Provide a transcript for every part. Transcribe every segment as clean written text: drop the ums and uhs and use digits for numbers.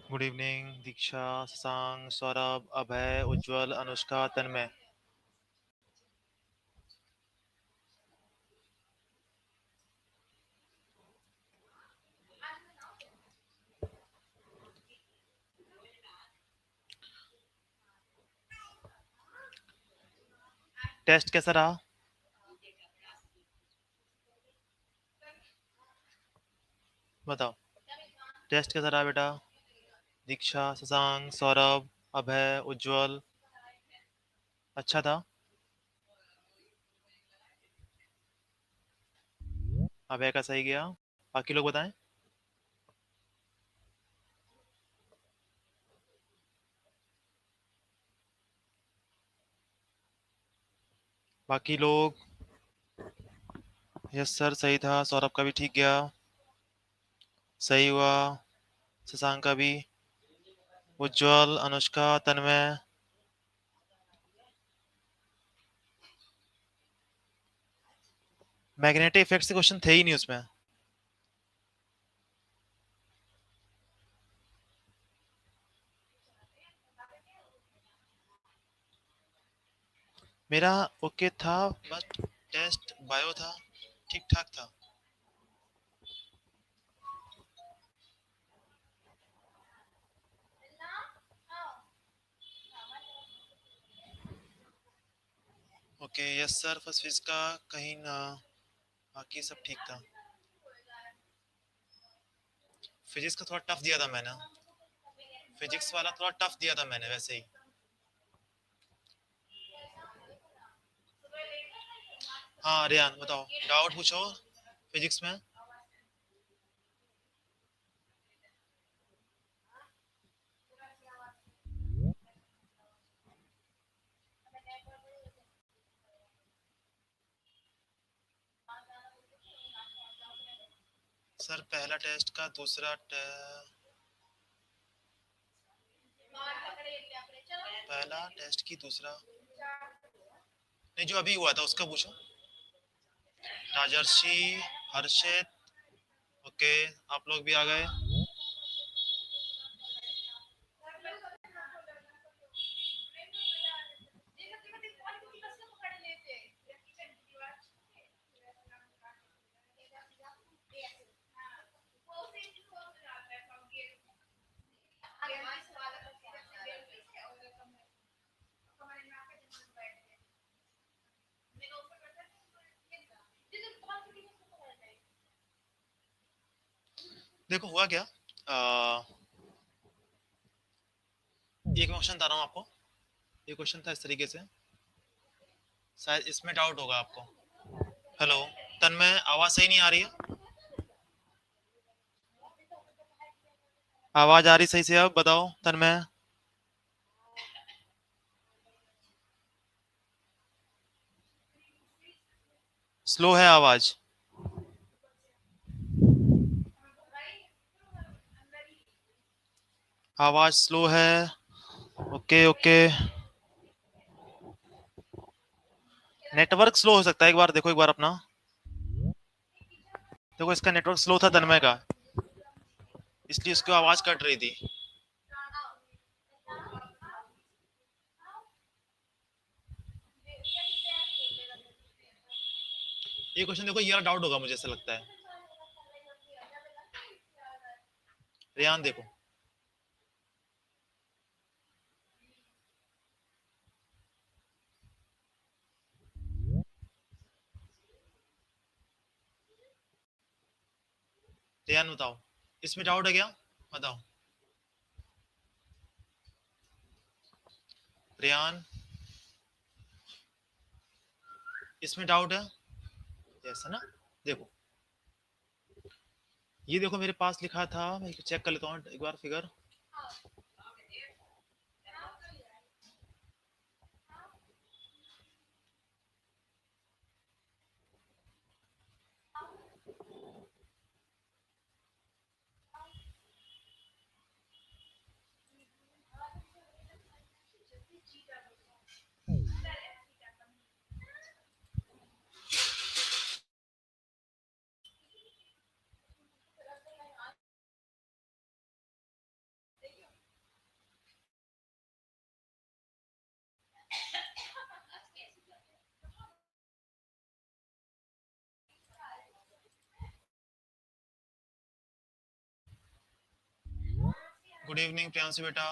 Good evening दीक्षा, शशांक, सौरभ, अभय, उज्जवल, अनुष्का, तन्मय। Test कैसा रहा? बताओ, टेस्ट कैसा रहा बेटा? दीक्षा, शशांक, सौरभ, अभय, उज्जवल। अच्छा था। अभय का सही गया। बाकी लोग बताएं। बाकी लोग। यस सर, सही था। सौरभ का भी ठीक गया। सही हुआ। शशांक का भी। उज्जवल, अनुष्का, तन्मय। मैग्नेटिक इफेक्ट से क्वेश्चन थे ही नहीं उसमें। मेरा ओके था। बस टेस्ट बायो था, ठीक ठाक था। Okay yes sir, first physics का कहीं ना, बाकी सब ठीक था। फिजिक्स का थोड़ा टफ दिया था मैंने। फिजिक्स वाला थोड़ा टफ दिया था मैंने वैसे ही। हाँ रियान बताओ, डाउट पूछो फिजिक्स में। सर पहला टेस्ट का दूसरा पहला टेस्ट की दूसरा, नहीं जो अभी हुआ था उसका पूछो। राजर्षि, हर्षित। ओके, आप लोग भी आ गए। देखो हुआ क्या। एक क्वेश्चन बता रहा हूँ आपको। ये क्वेश्चन था इस तरीके से, शायद इसमें डाउट होगा आपको। हेलो, तन्मय आवाज सही नहीं आ रही है? आवाज आ रही सही से? अब बताओ तन्मय। स्लो है आवाज। आवाज स्लो है। Okay okay. नेटवर्क स्लो हो सकता है, एक बार देखो, एक बार अपना देखो। इसका नेटवर्क स्लो था तन्मय का, इसलिए उसकी आवाज कट रही थी। ये क्वेश्चन देखो, ये डाउट होगा मुझे ऐसा लगता है। रियान देखो। रियान बताओ, इसमें डाउट है क्या? बताओ रियान, इसमें डाउट है? ऐसा ना, देखो, ये देखो मेरे पास लिखा था, मैं चेक कर लेता हूँ एक बार फिगर। गुड इवनिंग प्रियांशु बेटा।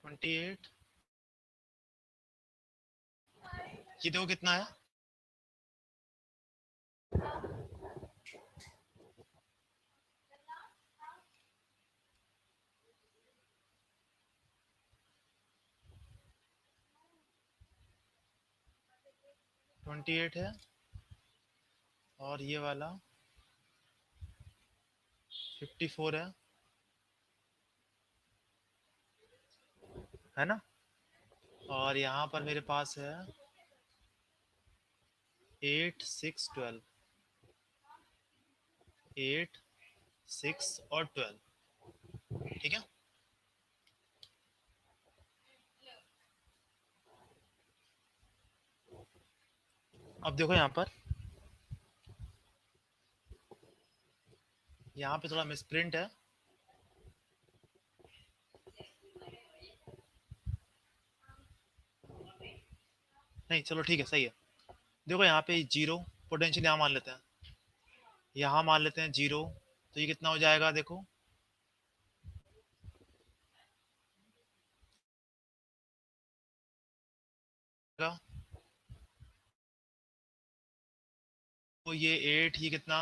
ट्वेंटी एट, ये देखो कितना है। ट्वेंटी एट है और ये वाला 54 है ना। और यहाँ पर मेरे पास है 8 6 12, 8 6 और 12। ठीक है, अब देखो यहाँ पे थोड़ा मिसप्रिंट है। नहीं चलो ठीक है, सही है। देखो यहाँ पे जीरो पोटेंशियल यहाँ मान लेते हैं, यहाँ मान लेते हैं जीरो। तो ये कितना हो जाएगा देखो, तो ये 8, ये कितना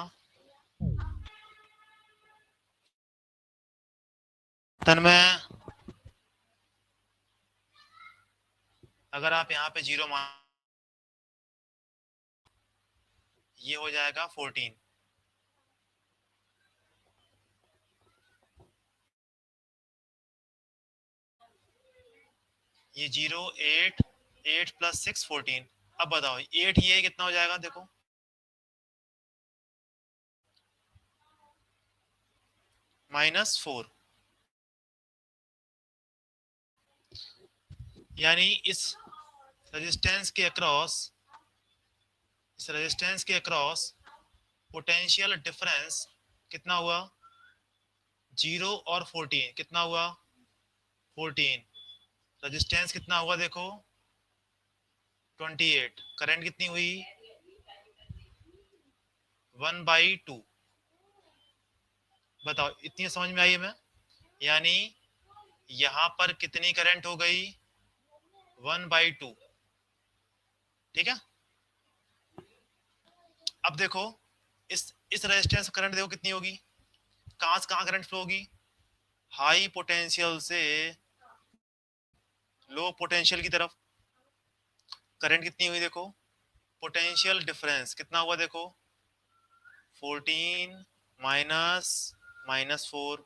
तन्मय, अगर आप यहाँ पे जीरो मान, ये हो जाएगा 14। ये जीरो 8, 8 प्लस 6 14। अब बताओ 8 ये कितना हो जाएगा देखो, -4। यानी रेजिस्टेंस के अक्रॉस इस रेजिस्टेंस के अक्रॉस पोटेंशियल डिफरेंस कितना हुआ, जीरो और 14 कितना हुआ, 14। रेजिस्टेंस कितना हुआ देखो, 28। करंट कितनी हुई, 1/2। बताओ इतनी समझ में आई है मैं, यानी यहां पर कितनी करंट हो गई, 1/2। ठीक है, अब देखो इस रेजिस्टेंस करंट देखो कितनी होगी, कहां से कहां करंट फ्लो होगी, हाई पोटेंशियल से लो पोटेंशियल की तरफ। करंट कितनी हुई देखो, पोटेंशियल डिफरेंस कितना हुआ देखो, 14 माइनस -4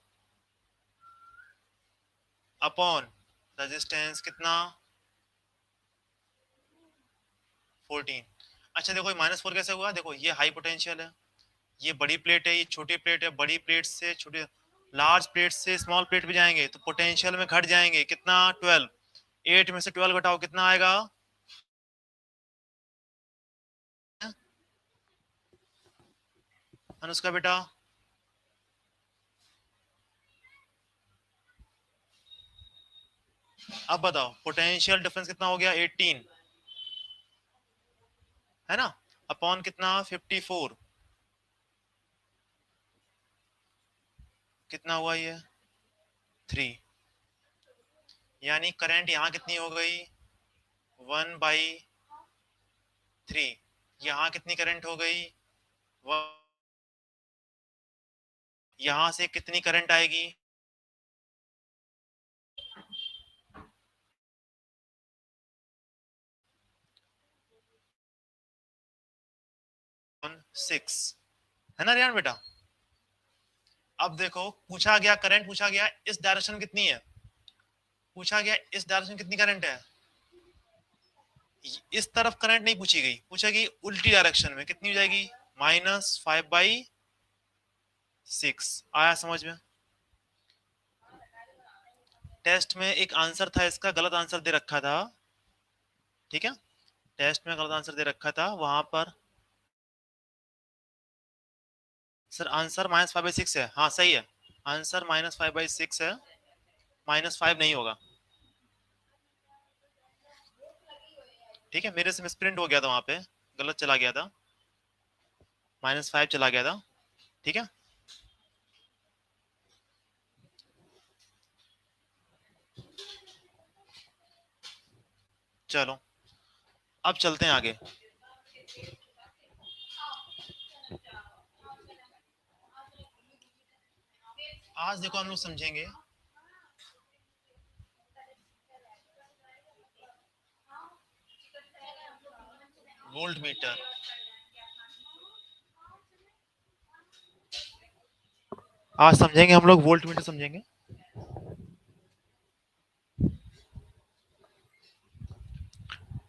अपॉन रेजिस्टेंस कितना, 14। अच्छा देखो -4 कैसे हुआ, देखो ये हाई पोटेंशियल है, ये बड़ी प्लेट है, ये छोटी प्लेट है, बड़ी प्लेट से छोटे, लार्ज प्लेट से स्मॉल प्लेट पे जाएंगे तो पोटेंशियल में घट जाएंगे कितना, 12। 8 में से 12 घटाओ कितना आएगा, अनुष्का बेटा। अब बताओ पोटेंशियल डिफरेंस कितना हो गया, 18 है ना, अपॉन कितना 54, कितना हुआ ये 3। यानी करंट यहाँ कितनी हो गई, 1/3। यहाँ कितनी करंट हो गई, यहाँ से कितनी करंट आएगी, 6 है ना रियान बेटा। अब देखो पूछा गया, करंट पूछा गया इस डायरेक्शन कितनी है, पूछा गया इस डायरेक्शन कितनी करंट है, इस तरफ करंट नहीं पूछी गई, पूछा गई उल्टी डायरेक्शन में कितनी हो जाएगी, -5/6। आया समझ में। टेस्ट में एक आंसर था इसका, गलत आंसर दे रखा था। ठीक है, टेस्ट में गलत आंसर दे रखा था, वहां पर सर आंसर -5/6 है, हाँ सही है। आंसर -5/6 है, -5 नहीं होगा। ठीक है, मेरे से मिसप्रिंट हो गया था वहां पे, गलत चला गया था, -5 चला गया था। ठीक है, चलो अब चलते हैं आगे। आज देखो हम लोग समझेंगे वोल्ट मीटर। आज समझेंगे हम लोग वोल्ट मीटर समझेंगे।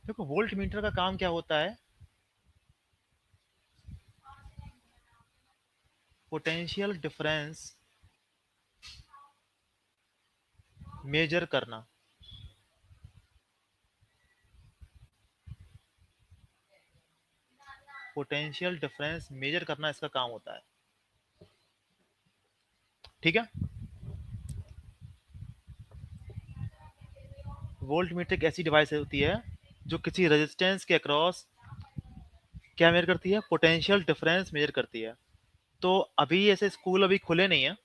देखो वोल्ट मीटर का काम क्या होता है, पोटेंशियल डिफरेंस मेजर करना। पोटेंशियल डिफरेंस मेजर करना इसका काम होता है। ठीक है, वोल्ट मीटर एक ऐसी डिवाइस होती है जो किसी रेजिस्टेंस के अक्रॉस क्या मेजर करती है, पोटेंशियल डिफरेंस मेजर करती है। तो अभी ऐसे स्कूल अभी खुले नहीं है।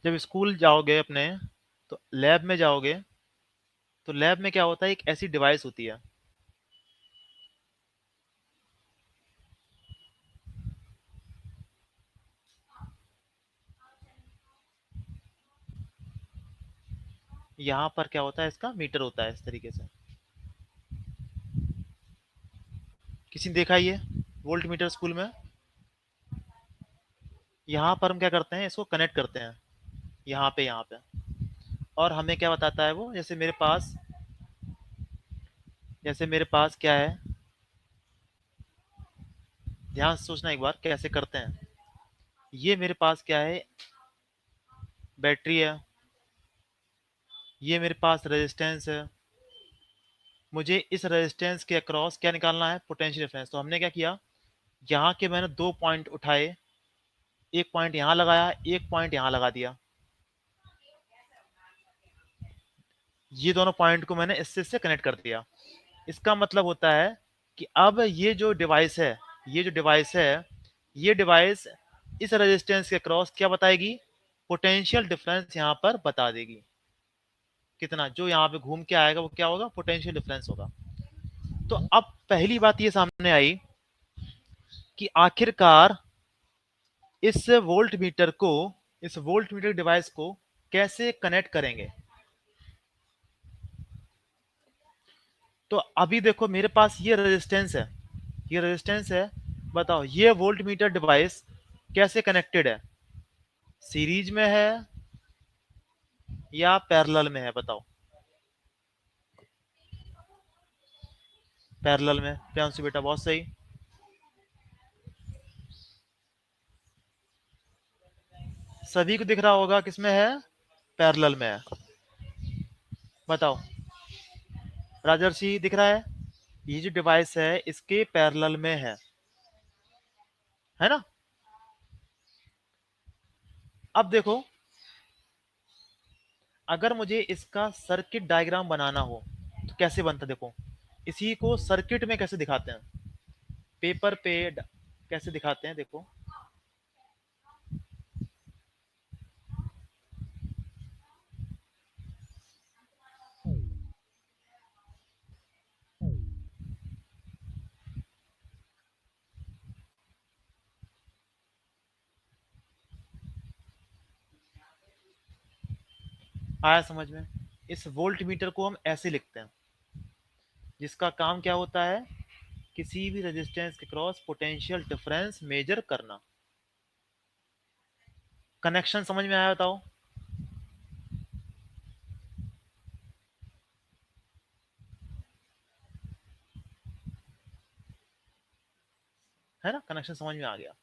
जब स्कूल जाओगे अपने, तो लैब में जाओगे, तो लैब में क्या होता है, एक ऐसी डिवाइस होती है। यहाँ पर क्या होता है, इसका मीटर होता है इस तरीके से। किसी ने देखा ये वोल्ट मीटर स्कूल में? यहाँ पर हम क्या करते हैं, इसको कनेक्ट करते हैं यहाँ पे। और हमें क्या बताता है वो, जैसे मेरे पास क्या है, ध्यान से सोचना एक बार कैसे करते हैं। ये मेरे पास क्या है, बैटरी है, ये मेरे पास रेजिस्टेंस है। मुझे इस रेजिस्टेंस के अक्रॉस क्या निकालना है, पोटेंशियल डिफरेंस। तो हमने क्या किया, यहाँ के मैंने दो पॉइंट उठाए, एक पॉइंट यहाँ लगाया, एक पॉइंट यहाँ लगा दिया। ये दोनों पॉइंट को मैंने इससे कनेक्ट कर दिया। इसका मतलब होता है कि अब ये जो डिवाइस है ये डिवाइस इस रेजिस्टेंस के क्रॉस क्या बताएगी, पोटेंशियल डिफरेंस यहाँ पर बता देगी। कितना जो यहाँ पे घूम के आएगा वो क्या होगा, पोटेंशियल डिफरेंस होगा। तो अब पहली बात ये सामने आई कि आखिरकार इस वोल्ट मीटर को इस वोल्ट मीटर डिवाइस को कैसे कनेक्ट करेंगे। तो अभी देखो मेरे पास ये रेजिस्टेंस है। बताओ ये वोल्ट मीटर डिवाइस कैसे कनेक्टेड है, सीरीज में है या पैरेलल में है, बताओ। पैरेलल में, प्रियांशु बेटा बहुत सही। सभी को दिख रहा होगा किसमें है, पैरेलल में है। बताओ, राजर्षि दिख रहा है, ये जो डिवाइस है इसके पैरेलल में है ना। अब देखो, अगर मुझे इसका सर्किट डायग्राम बनाना हो तो कैसे बनता, देखो इसी को सर्किट में कैसे दिखाते हैं, पेपर पे कैसे दिखाते हैं, देखो। आया समझ में? इस वोल्ट मीटर को हम ऐसे लिखते हैं, जिसका काम क्या होता है, किसी भी रेजिस्टेंस के क्रॉस पोटेंशियल डिफरेंस मेजर करना। कनेक्शन समझ में आया, बताओ। है ना, कनेक्शन समझ में आ गया।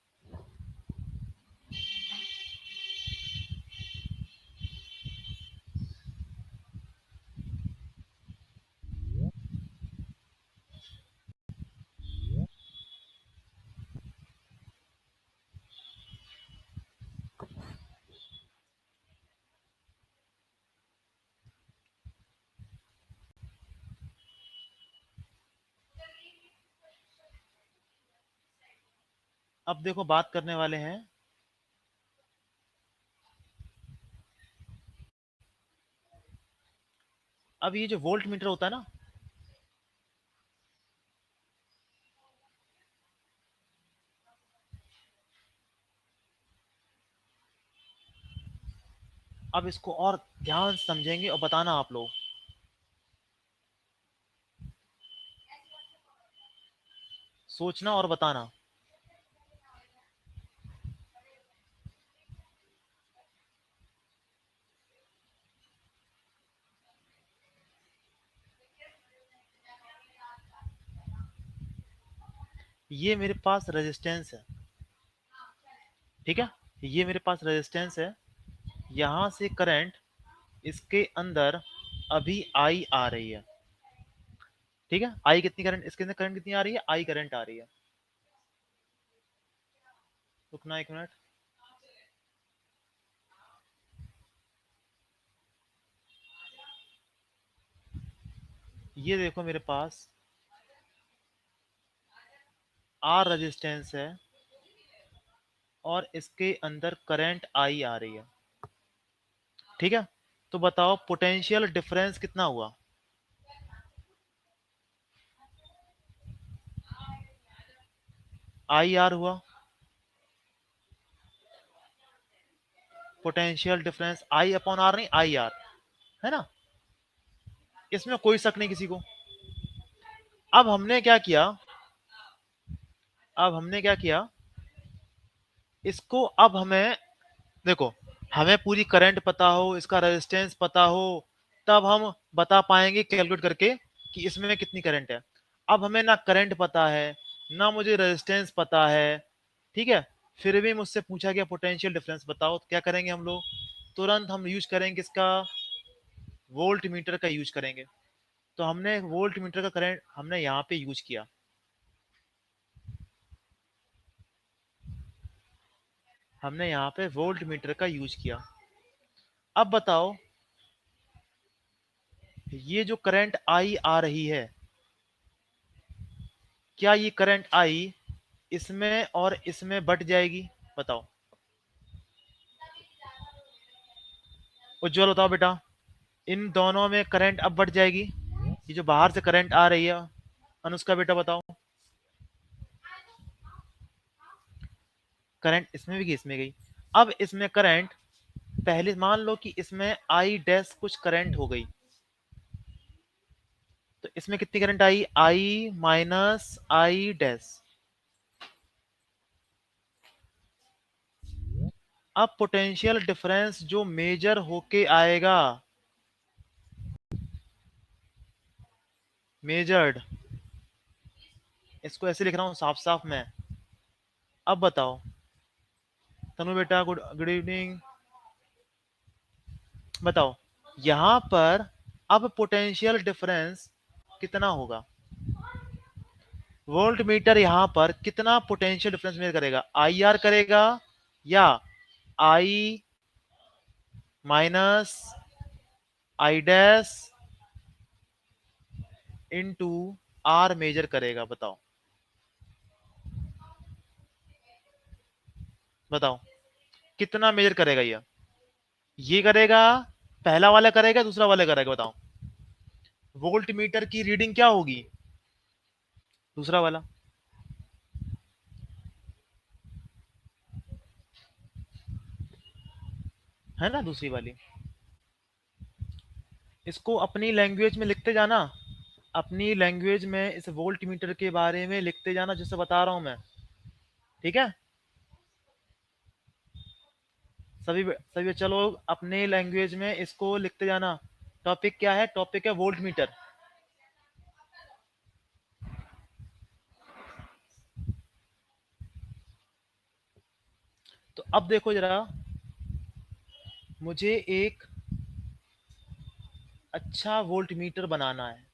अब देखो बात करने वाले हैं, अब ये जो वोल्ट मीटर होता है ना, अब इसको और ध्यान से समझेंगे और बताना आप लोग। सोचना और बताना। ये मेरे पास रेजिस्टेंस है, ठीक है, ये मेरे पास रेजिस्टेंस है, यहां से करंट इसके अंदर अभी आई आ रही है, ठीक है, आई कितनी करंट इसके अंदर, करंट कितनी आ रही है, आई करंट आ रही है। रुकना एक मिनट। ये देखो मेरे पास आर रेजिस्टेंस है और इसके अंदर करंट आई आ रही है, ठीक है। तो बताओ पोटेंशियल डिफरेंस कितना हुआ। आई आर हुआ, potential difference I upon R नहीं आई आर, है ना, इसमें कोई शक नहीं किसी को। अब हमने क्या किया, अब हमने क्या किया, इसको अब हमें देखो, हमें पूरी करंट पता हो, इसका रेजिस्टेंस पता हो, तब हम बता पाएंगे कैलकुलेट करके कि इसमें कितनी करंट है। अब हमें ना करंट पता है, ना मुझे रेजिस्टेंस पता है, ठीक है, फिर भी मुझसे पूछा गया पोटेंशियल डिफरेंस बताओ, तो क्या करेंगे हम लोग, तुरंत हम यूज करेंगे इसका, वोल्ट मीटर का यूज करेंगे। तो हमने वोल्ट मीटर का करंट हमने यहाँ पे यूज किया, हमने यहाँ पे वोल्ट मीटर का यूज किया। अब बताओ, ये जो करंट आई आ रही है, क्या ये करंट आई इसमें और इसमें बट जाएगी, बताओ। उज्जवल बताओ बेटा, इन दोनों में करंट अब बढ़ जाएगी, ये जो बाहर से करंट आ रही है, अनुष्का बेटा बताओ। करंट इसमें भी गई, इसमें गई। अब इसमें करंट, पहले मान लो कि इसमें आई डैश कुछ करंट हो गई, तो इसमें कितनी current I, I minus I dash. अब पोटेंशियल डिफरेंस जो मेजर होके आएगा, मेजर्ड, इसको ऐसे लिख रहा हूं साफ साफ मैं। अब बताओ तनु बेटा, गुड गुड इवनिंग, बताओ यहां पर अब पोटेंशियल डिफरेंस कितना होगा, वोल्ट मीटर यहां पर कितना पोटेंशियल डिफरेंस मेजर करेगा, आई आर करेगा या I minus I dash into R measure करेगा, बताओ, बताओ कितना मेजर करेगा ये करेगा, पहला वाला करेगा दूसरा वाला करेगा, बताओ वोल्ट मीटर की रीडिंग क्या होगी, दूसरा वाला, है ना, दूसरी वाली। इसको अपनी लैंग्वेज में लिखते जाना, अपनी लैंग्वेज में इस वोल्ट मीटर के बारे में लिखते जाना जिससे बता रहा हूं मैं, ठीक है। सभी चलो अपने लैंग्वेज में इसको लिखते जाना। टॉपिक क्या है, टॉपिक है वोल्ट मीटर। तो अब देखो जरा, मुझे एक अच्छा वोल्ट मीटर बनाना है,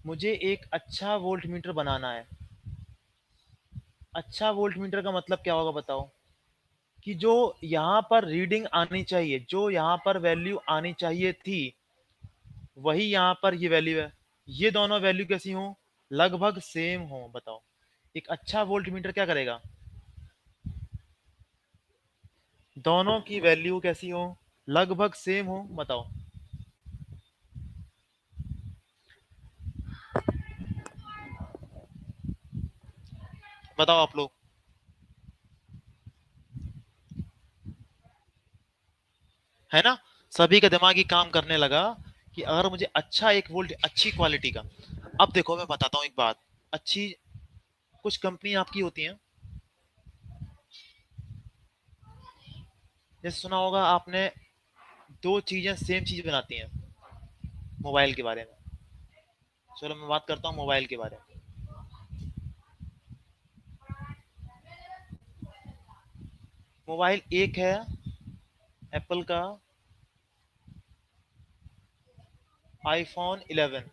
मुझे एक अच्छा वोल्ट मीटर बनाना है। अच्छा वोल्ट मीटर का मतलब क्या होगा बताओ, कि जो यहाँ पर रीडिंग आनी चाहिए, जो यहाँ पर वैल्यू आनी चाहिए थी, वही यहाँ पर ये वैल्यू है, ये दोनों वैल्यू कैसी हो, लगभग सेम हो, बताओ एक अच्छा वोल्ट मीटर क्या करेगा, दोनों की वैल्यू कैसी हो, लगभग सेम हो, बताओ। बताओ आप लोग। है ना, सभी का दिमाग ही काम करने लगा कि अगर मुझे अच्छा एक वोल्ट अच्छी क्वालिटी का। अब देखो मैं बताता हूँ एक बात, अच्छी कुछ कंपनी आपकी होती हैं, जैसे सुना होगा आपने, दो चीजें सेम चीज बनाती हैं मोबाइल के बारे में। चलो मैं बात करता हूँ मोबाइल के बारे में। मोबाइल एक है एप्पल का आईफोन 11,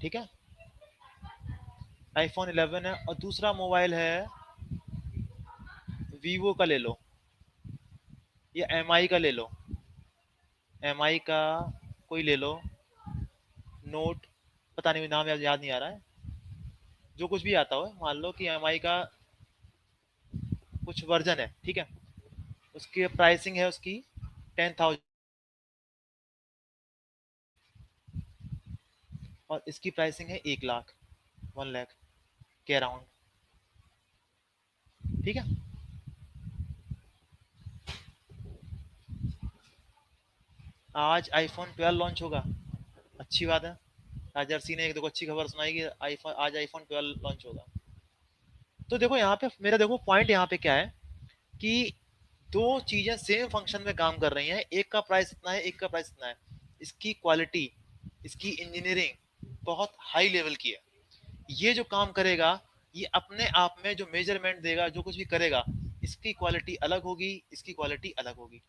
ठीक है, आईफोन 11 है, और दूसरा मोबाइल है वीवो का ले लो, या एमआई का ले लो, एमआई का कोई ले लो, नोट, पता नहीं नाम याद नहीं आ रहा है, जो कुछ भी आता हो, मान लो कि एमआई का कुछ वर्जन है, ठीक है, उसकी प्राइसिंग है उसकी 10,000, और इसकी प्राइसिंग है 1 लाख, 1 लाख के अराउंड, ठीक है। आज आईफोन 12 लॉन्च होगा, अच्छी बात है, राजर सिंह ने एक देखो अच्छी खबर सुनाई कि आईफोन आज आईफोन 12 लॉन्च होगा। तो देखो यहाँ पे मेरा देखो पॉइंट यहाँ पे क्या है कि दो चीजें सेम फंक्शन में काम कर रही हैं, एक का प्राइस इतना है, एक का प्राइस इतना है, इसकी क्वालिटी, इसकी इंजीनियरिंग बहुत हाई लेवल की है, ये जो काम करेगा, ये अपने आप में जो मेजरमेंट देगा, जो कुछ भी करेगा, इसकी क्वालिटी अलग होगी, इसकी क्वालिटी अलग होगी।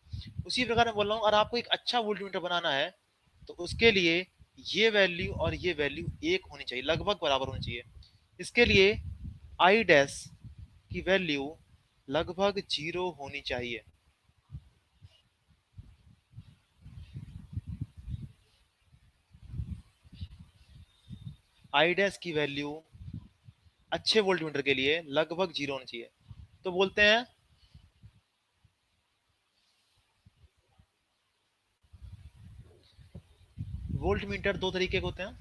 उसी प्रकार मैं बोल रहा हूँ, अगर आपको एक अच्छा वोल्टमीटर बनाना है, तो उसके लिए ये वैल्यू और ये वैल्यू एक होनी चाहिए, लगभग बराबर होनी चाहिए। इसके लिए आई डैश की वैल्यू लगभग 0 होनी चाहिए। आई डैश की वैल्यू अच्छे वोल्टमीटर के लिए लगभग 0 होनी चाहिए। तो बोलते हैं वोल्टमीटर दो तरीके के होते हैं,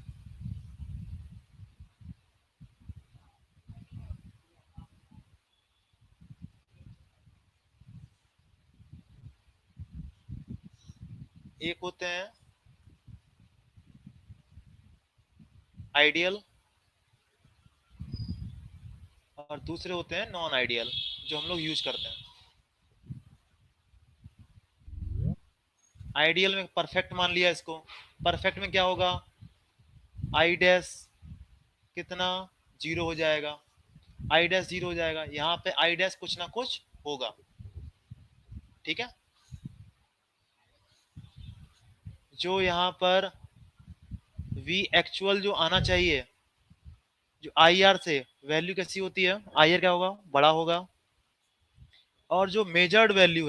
एक होते हैं आइडियल, और दूसरे होते हैं नॉन आइडियल, जो हम लोग यूज करते हैं। आइडियल में परफेक्ट मान लिया इसको, परफेक्ट में क्या होगा, आई डैश कितना, 0 हो जाएगा, आई डैश 0 हो जाएगा, यहाँ पे आई डैश कुछ ना कुछ होगा, ठीक है। जो यहाँ पर वी एक्चुअल जो आना चाहिए, जो आई आर से वैल्यू कैसी होती है, आई आर क्या होगा, बड़ा होगा, और जो मेजर्ड वैल्यू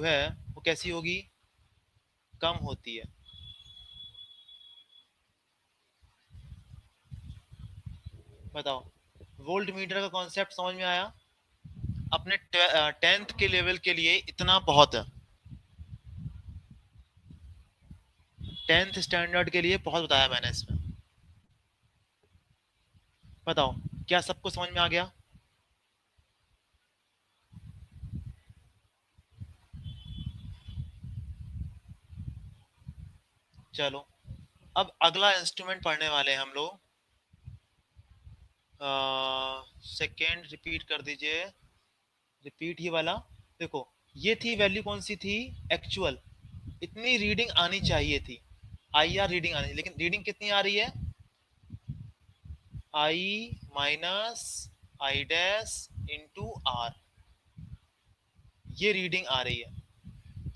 है वो कैसी होगी, कम होती है। बताओ, वोल्ट मीटर का कॉन्सेप्ट समझ में आया, अपने 10th के लेवल के लिए इतना बहुत है, 10th स्टैंडर्ड के लिए बहुत बताया मैंने इसमें। बताओ, क्या सबको समझ में आ गया। चलो, अब अगला इंस्ट्रूमेंट पढ़ने वाले हैं हम लोग, सेकेंड रिपीट कर दीजिए, रिपीट ही वाला। देखो, ये थी वैल्यू कौन सी थी, एक्चुअल, इतनी रीडिंग आनी चाहिए थी, आई आर रीडिंग आनी, लेकिन रीडिंग कितनी आ रही है, I minus I dash into R, ये रीडिंग आ रही है।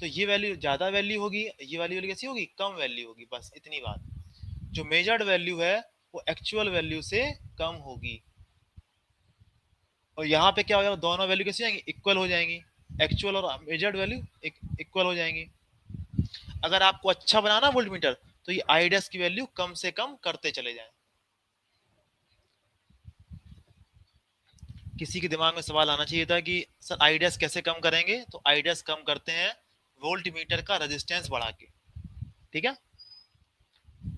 तो ये वैल्यू ज्यादा वैल्यू होगी, ये वाली वैल्यू कैसी होगी, कम वैल्यू होगी, बस इतनी बात। जो मेजर्ड वैल्यू है वो एक्चुअल वैल्यू से कम होगी, और यहाँ पे क्या हो जाएगा, दोनों वैल्यू कैसी हो जाएंगी, इक्वल हो जाएंगी, एक्चुअल और मेजर्ड वैल्यू इक्वल हो जाएंगी। अगर आपको अच्छा बनाना वोल्ट मीटर तो ये आईडीएस की वैल्यू कम से कम करते चले जाएं। किसी के दिमाग में सवाल आना चाहिए था कि सर आईडीएस कैसे कम करेंगे, तो आईडीएस कम करते हैं वोल्ट मीटर का रेजिस्टेंस बढ़ा के। ठीक है,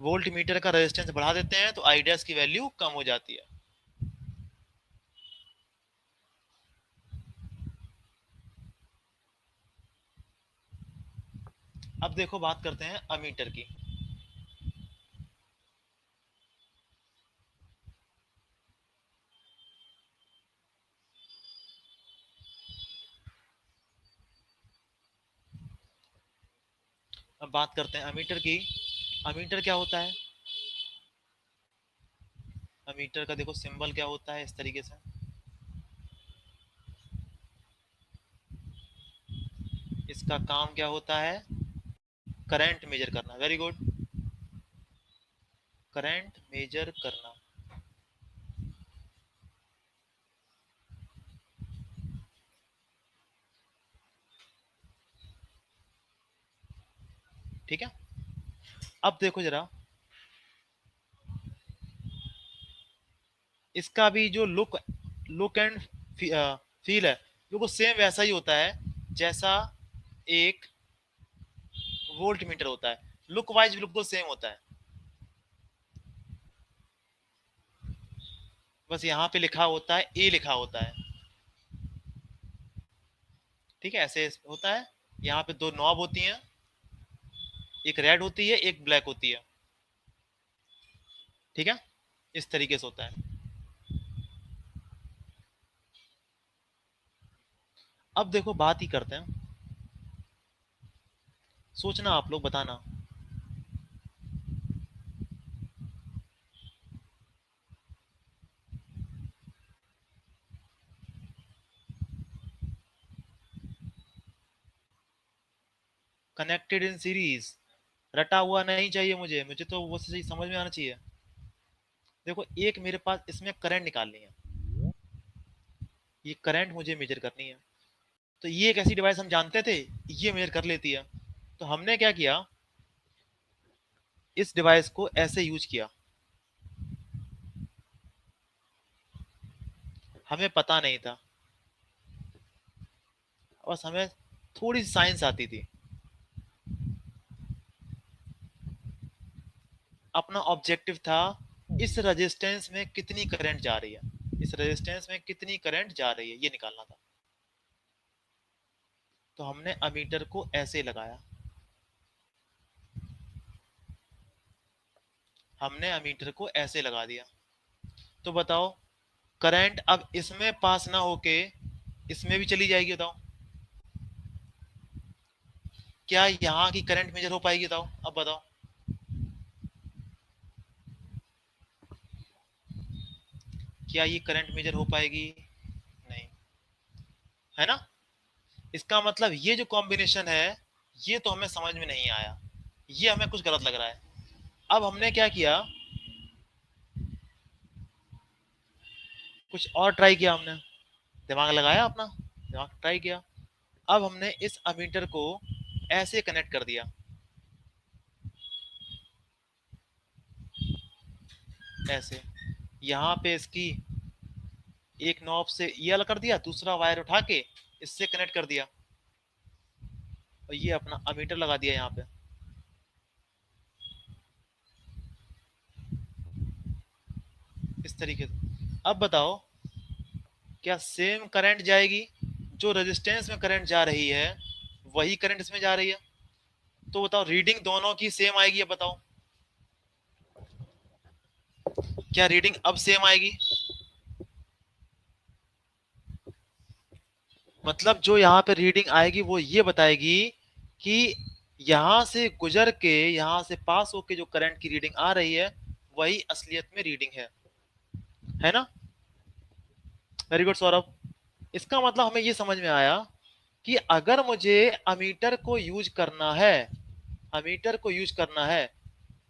वोल्ट मीटर का रेजिस्टेंस बढ़ा देते हैं तो आईडीएस की वैल्यू कम हो जाती है। अब देखो बात करते हैं अमीटर की। अब बात करते हैं अमीटर की। अमीटर क्या होता है? अमीटर का देखो सिंबल क्या होता है, इस तरीके से। इसका काम क्या होता है? करंट मेजर करना। वेरी गुड, करंट मेजर करना। ठीक है, अब देखो जरा, इसका भी जो लुक एंड फील है बिल्कुल सेम वैसा ही होता है जैसा एक वोल्ट मीटर होता है। लुक वाइज बिल्कुल सेम होता है, बस यहाँ पे लिखा होता है ए लिखा होता है। ठीक है, ऐसे होता है। यहाँ पे दो नॉब होती हैं, एक रेड होती है एक ब्लैक होती है। ठीक है, इस तरीके से होता है। अब देखो बात ही करते हैं, सोचना आप लोग बताना। कनेक्टेड इन सीरीज, रटा हुआ नहीं चाहिए मुझे, मुझे तो वो सही समझ में आना चाहिए। देखो एक मेरे पास इसमें करंट निकालनी है, ये करंट मुझे मेजर करनी है। तो ये एक ऐसी डिवाइस हम जानते थे ये मेजर कर लेती है। तो हमने क्या किया, इस डिवाइस को ऐसे यूज किया। हमें पता नहीं था, बस हमें थोड़ी सी साइंस आती थी। अपना ऑब्जेक्टिव था इस रेजिस्टेंस में कितनी करंट जा रही है, इस रेजिस्टेंस में कितनी करंट जा रही है ये निकालना था। तो हमने अमीटर को ऐसे लगाया, हमने अमीटर को ऐसे लगा दिया। तो बताओ करंट अब इसमें पास ना होके इसमें भी चली जाएगी, बताओ क्या यहाँ की करंट मेजर हो पाएगी? बताओ, अब बताओ। क्या ये करंट मेजर हो पाएगी? नहीं, है ना। इसका मतलब ये जो कॉम्बिनेशन है ये तो हमें समझ में नहीं आया, ये हमें कुछ गलत लग रहा है। अब हमने क्या किया, कुछ और ट्राई किया हमने, दिमाग लगाया अपना, दिमाग ट्राई किया। अब हमने इस अमीटर को ऐसे कनेक्ट कर दिया, ऐसे। यहाँ पे इसकी एक नॉब से ये अलग कर दिया, दूसरा वायर उठा के इससे कनेक्ट कर दिया और ये अपना अमीटर लगा दिया यहाँ पे, इस तरीके से। अब बताओ क्या सेम करंट जाएगी, जो रेजिस्टेंस में करंट जा रही है वही करंट इसमें जा रही है? तो बताओ रीडिंग दोनों की सेम आएगी? अब बताओ क्या रीडिंग अब सेम आएगी? मतलब जो यहाँ पे रीडिंग आएगी वो ये बताएगी कि यहाँ से गुजर के यहाँ से पास होके जो करंट की रीडिंग आ रही है वही असलियत में रीडिंग है ना। Very good Saurabh. इसका मतलब हमें ये समझ में आया कि अगर मुझे अमीटर को यूज करना है, अमीटर को यूज करना है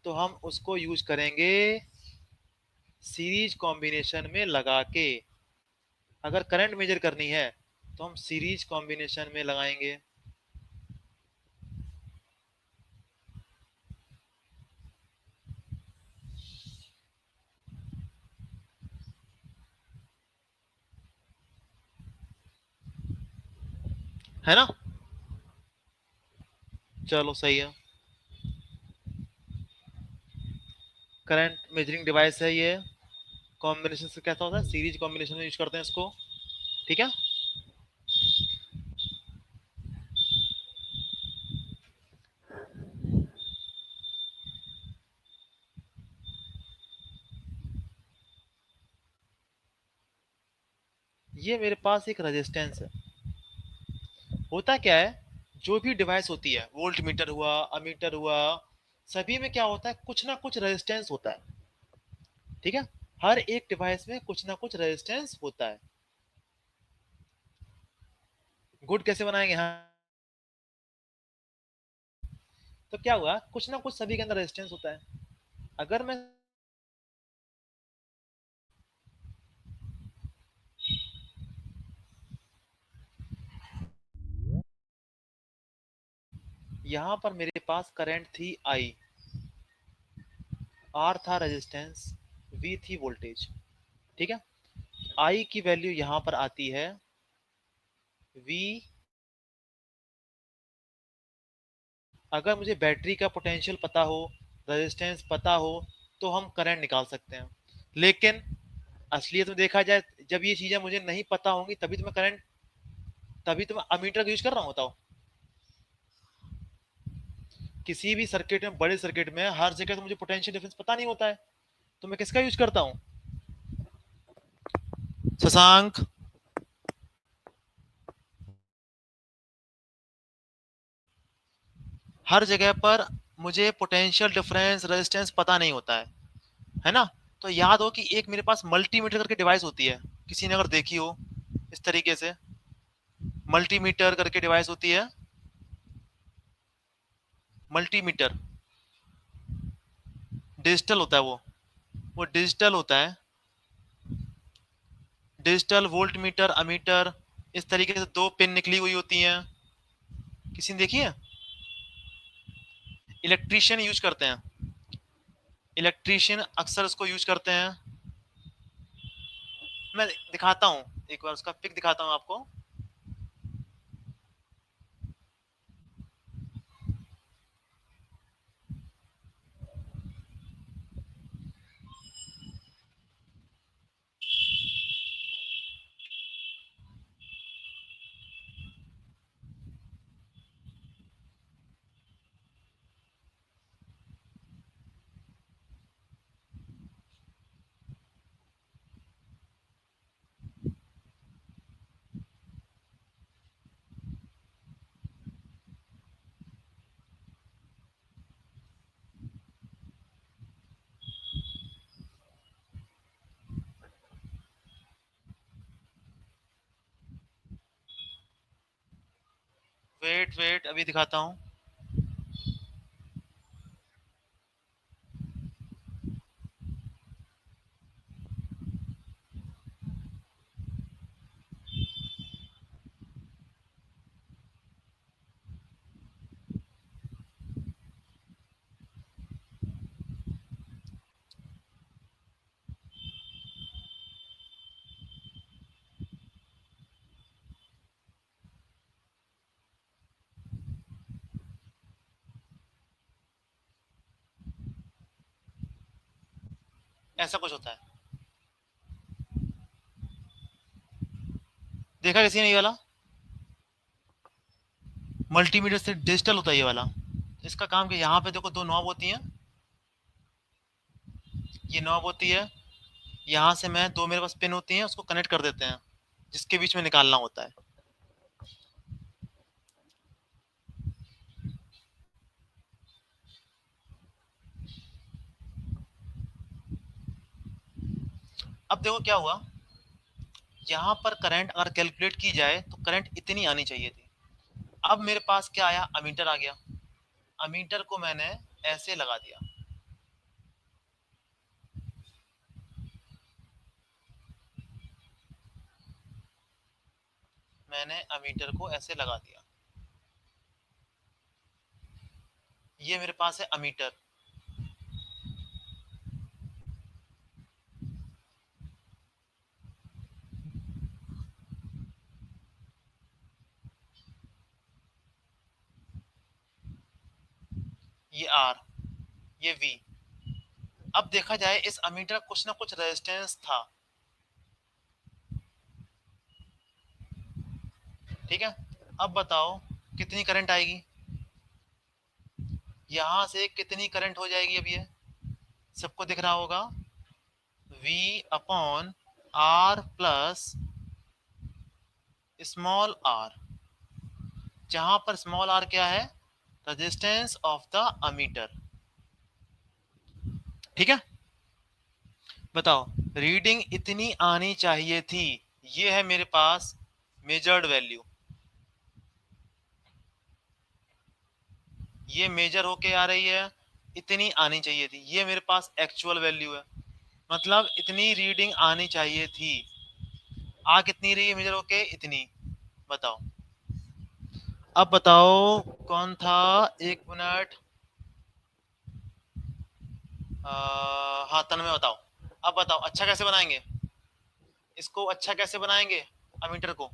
तो हम उसको यूज करेंगे सीरीज कॉम्बिनेशन में लगा के। अगर करंट मेजर करनी है तो हम सीरीज कॉम्बिनेशन में लगाएंगे। है ना। चलो सही है। करंट मेजरिंग डिवाइस है ये। कॉम्बिनेशन से कैसा होता है, सीरीज कॉम्बिनेशन में यूज करते हैं इसको। ठीक है। ये मेरे पास एक रेजिस्टेंस है। होता क्या है, जो भी डिवाइस होती है, वोल्ट मीटर हुआ, अमीटर हुआ, सभी में क्या होता है, कुछ ना कुछ रेजिस्टेंस होता है। ठीक है। हर एक डिवाइस में कुछ ना कुछ रेजिस्टेंस होता है। गुड कैसे बनाएंगे, हाँ। तो क्या हुआ, कुछ ना कुछ सभी के अंदर रेजिस्टेंस होता है। अगर मैं यहां पर मेरे पास करंट थी आई, आर था रेजिस्टेंस, वी थी वोल्टेज। ठीक है। आई की वैल्यू यहां पर आती है वी। अगर मुझे बैटरी का पोटेंशियल पता हो, रेजिस्टेंस पता हो, तो हम करंट निकाल सकते हैं। लेकिन असलियत में देखा जाए, जब ये चीजें मुझे नहीं पता होंगी, तभी तो मैं करंट, तभी तो मैं अमीटर का यूज कर रहा हूँ, बताओ। किसी भी सर्किट में, बड़े सर्किट में हर जगह तो मुझे पोटेंशियल डिफरेंस पता नहीं होता है, तो मैं किसका यूज करता हूँ, शशांक। हर जगह पर मुझे पोटेंशियल डिफरेंस, रेजिस्टेंस पता नहीं होता है ना। तो याद हो कि एक मेरे पास मल्टीमीटर करके डिवाइस होती है, किसी ने अगर देखी हो इस तरीके से, मल्टीमीटर करके डिवाइस होती है। मल्टीमीटर डिजिटल होता है वो डिजिटल होता है। डिजिटल वोल्ट मीटर, अमीटर, इस तरीके से दो पिन निकली हुई होती हैं। किसी ने देखी है। इलेक्ट्रीशियन यूज करते हैं, इलेक्ट्रीशियन अक्सर उसको यूज करते हैं। मैं दिखाता हूँ, एक बार उसका पिक दिखाता हूँ आपको। वेट वेट, अभी दिखाता हूँ। ऐसा कुछ होता है। देखा किसी ने ये वाला, मल्टीमीटर से डिजिटल होता है ये वाला। इसका काम कि यहाँ पे देखो दो नॉब होती हैं, ये नॉब होती है। यहाँ से मैं, दो मेरे पास पिन होती हैं, उसको कनेक्ट कर देते हैं, जिसके बीच में निकालना होता है। अब देखो क्या हुआ, यहाँ पर करंट अगर कैलकुलेट की जाए तो करंट इतनी आनी चाहिए थी। अब मेरे पास क्या आया, अमीटर आ गया। अमीटर को मैंने ऐसे लगा दिया, मैंने अमीटर को ऐसे लगा दिया। ये मेरे पास है अमीटर। ये आर, ये वी। अब देखा जाए इस अमीटर का कुछ ना कुछ रेजिस्टेंस था, ठीक है। अब बताओ कितनी करंट आएगी, यहां से कितनी करंट हो जाएगी, अब ये सबको दिख रहा होगा, V upon R plus small r, जहां पर स्मॉल आर क्या है, रेजिस्टेंस ऑफ द अमीटर, ठीक है। बताओ रीडिंग इतनी आनी चाहिए थी, ये है मेरे पास मेजर्ड वैल्यू, ये मेजर होके आ रही है, इतनी आनी चाहिए थी, ये मेरे पास एक्चुअल वैल्यू है, मतलब इतनी रीडिंग आनी चाहिए थी। आ कितनी रही है मेजर होके, इतनी। बताओ, अब बताओ कौन था, एक मिनट, हाँ तन्मय बताओ। अब बताओ अच्छा कैसे बनाएंगे, इसको अच्छा कैसे बनाएंगे अमीटर को,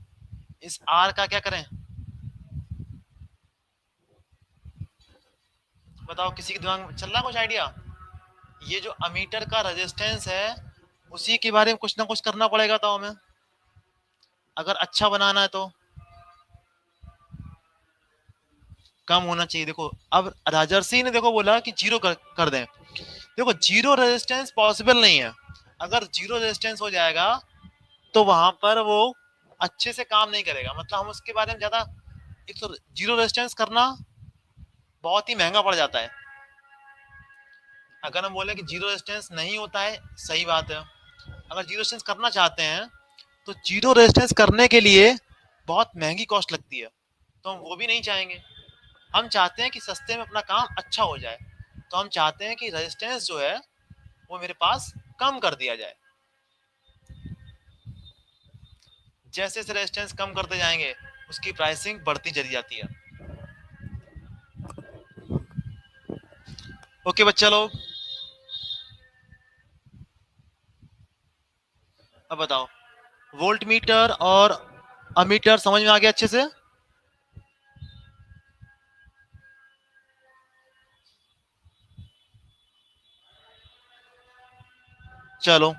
इस आर का क्या करें, बताओ किसी के दिमाग में चल रहा कुछ आइडिया। ये जो अमीटर का रेजिस्टेंस है उसी के बारे में कुछ ना कुछ करना पड़ेगा तो हमें, अगर अच्छा बनाना है तो कम होना चाहिए। देखो अब राजर्षि ने देखो बोला कि जीरो कर दें, देखो जीरो रेजिस्टेंस पॉसिबल नहीं है, अगर जीरो रेजिस्टेंस हो जाएगा तो वहां पर वो अच्छे से काम नहीं करेगा, मतलब हम उसके बारे में ज्यादा, एक तो जीरो रेजिस्टेंस करना बहुत ही महंगा पड़ जाता है। अगर हम बोले कि जीरो रेजिस्टेंस नहीं होता है, सही बात है, अगर जीरो रेजिस्टेंस करना चाहते हैं तो जीरो रेजिस्टेंस करने के लिए बहुत महंगी कॉस्ट लगती है, तो हम वो भी नहीं चाहेंगे। हम चाहते हैं कि सस्ते में अपना काम अच्छा हो जाए, तो हम चाहते हैं कि रेजिस्टेंस जो है वो मेरे पास कम कर दिया जाए, जैसे जैसे रेजिस्टेंस कम करते जाएंगे उसकी प्राइसिंग बढ़ती चली जाती है। ओके बच्चा लोग, अब बताओ वोल्ट मीटर और अमीटर समझ में आ गया अच्छे से। चलो